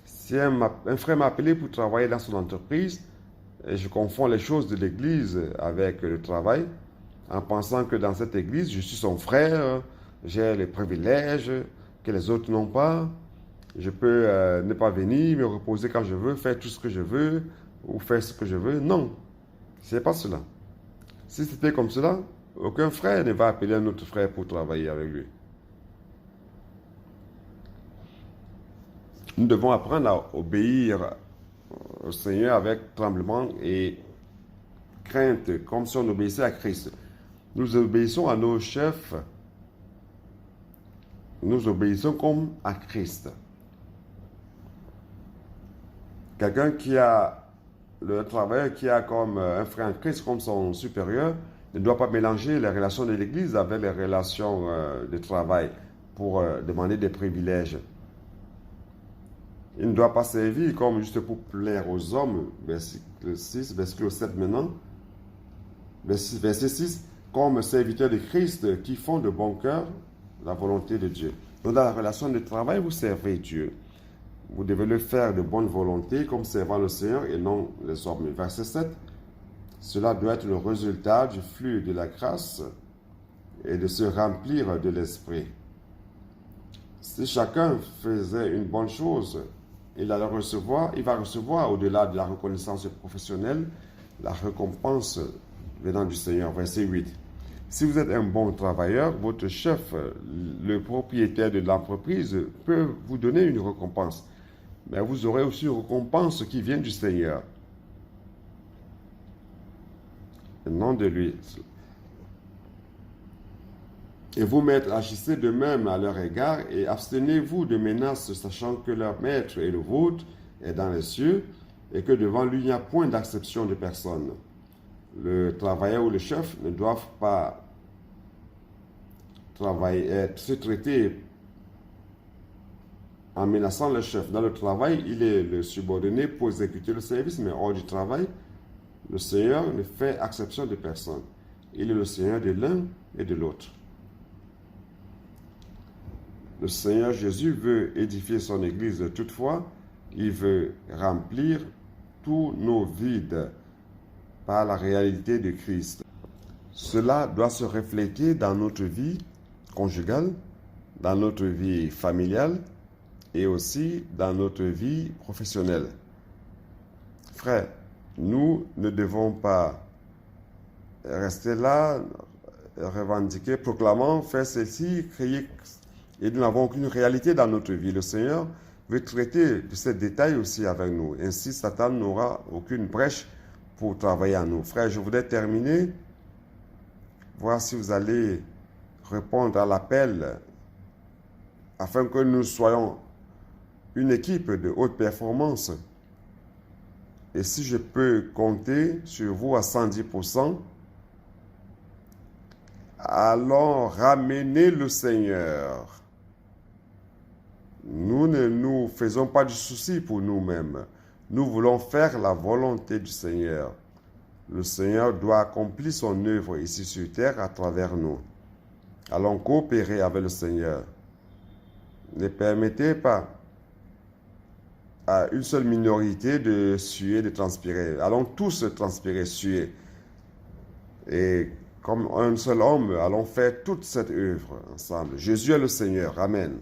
Si un frère m'a appelé pour travailler dans son entreprise, et je confonds les choses de l'église avec le travail, en pensant que dans cette église, je suis son frère, j'ai les privilèges que les autres n'ont pas, je peux ne pas venir, me reposer quand je veux, faire tout ce que je veux, ou faire ce que je veux. Non, ce n'est pas cela. Si c'était comme cela, aucun frère ne va appeler un autre frère pour travailler avec lui. Nous devons apprendre à obéir au Seigneur avec tremblement et crainte, comme si on obéissait à Christ. Nous obéissons à nos chefs, nous obéissons comme à Christ. Quelqu'un qui a, le travailleur qui a comme un frère en Christ, comme son supérieur, ne doit pas mélanger les relations de l'Église avec les relations de travail pour demander des privilèges. Il ne doit pas servir comme juste pour plaire aux hommes, verset 6, verset 7 maintenant, verset 6, comme serviteurs de Christ qui font de bon cœur la volonté de Dieu. Donc dans la relation de travail, vous servez Dieu. Vous devez le faire de bonne volonté comme servant le Seigneur et non les hommes. Verset 7, cela doit être le résultat du flux de la grâce et de se remplir de l'esprit. Si chacun faisait une bonne chose, il va recevoir au-delà de la reconnaissance professionnelle, la récompense venant du Seigneur. Verset 8. Si vous êtes un bon travailleur, votre chef, le propriétaire de l'entreprise, peut vous donner une récompense. Mais vous aurez aussi une récompense qui vient du Seigneur. Et non de lui. Et vous, maîtres, agissez de même à leur égard et abstenez-vous de menaces, sachant que leur maître et le vôtre est dans les cieux et que devant lui, il n'y a point d'acception de personne. Le travailleur ou le chef ne doivent pas se traiter en menaçant le chef. Dans le travail, il est le subordonné pour exécuter le service, mais hors du travail, le Seigneur ne fait exception de personne. Il est le Seigneur de l'un et de l'autre. Le Seigneur Jésus veut édifier son Église. Toutefois, il veut remplir tous nos vides par la réalité de Christ. Cela doit se refléter dans notre vie conjugale, dans notre vie familiale et aussi dans notre vie professionnelle. Frères, nous ne devons pas rester là, revendiquer, proclamant, faire ceci, crier, et nous n'avons aucune réalité dans notre vie. Le Seigneur veut traiter de ces détails aussi avec nous. Ainsi, Satan n'aura aucune brèche pour travailler à nous. Frères, je voudrais terminer, voir si vous allez répondre à l'appel afin que nous soyons une équipe de haute performance. Et si je peux compter sur vous à 110%, allons ramener le Seigneur. Nous ne nous faisons pas du souci pour nous-mêmes. Nous voulons faire la volonté du Seigneur. Le Seigneur doit accomplir son œuvre ici sur terre à travers nous. Allons coopérer avec le Seigneur. Ne permettez pas à une seule minorité de suer, de transpirer. Allons tous transpirer, suer. Et comme un seul homme, allons faire toute cette œuvre ensemble. Jésus est le Seigneur. Amen.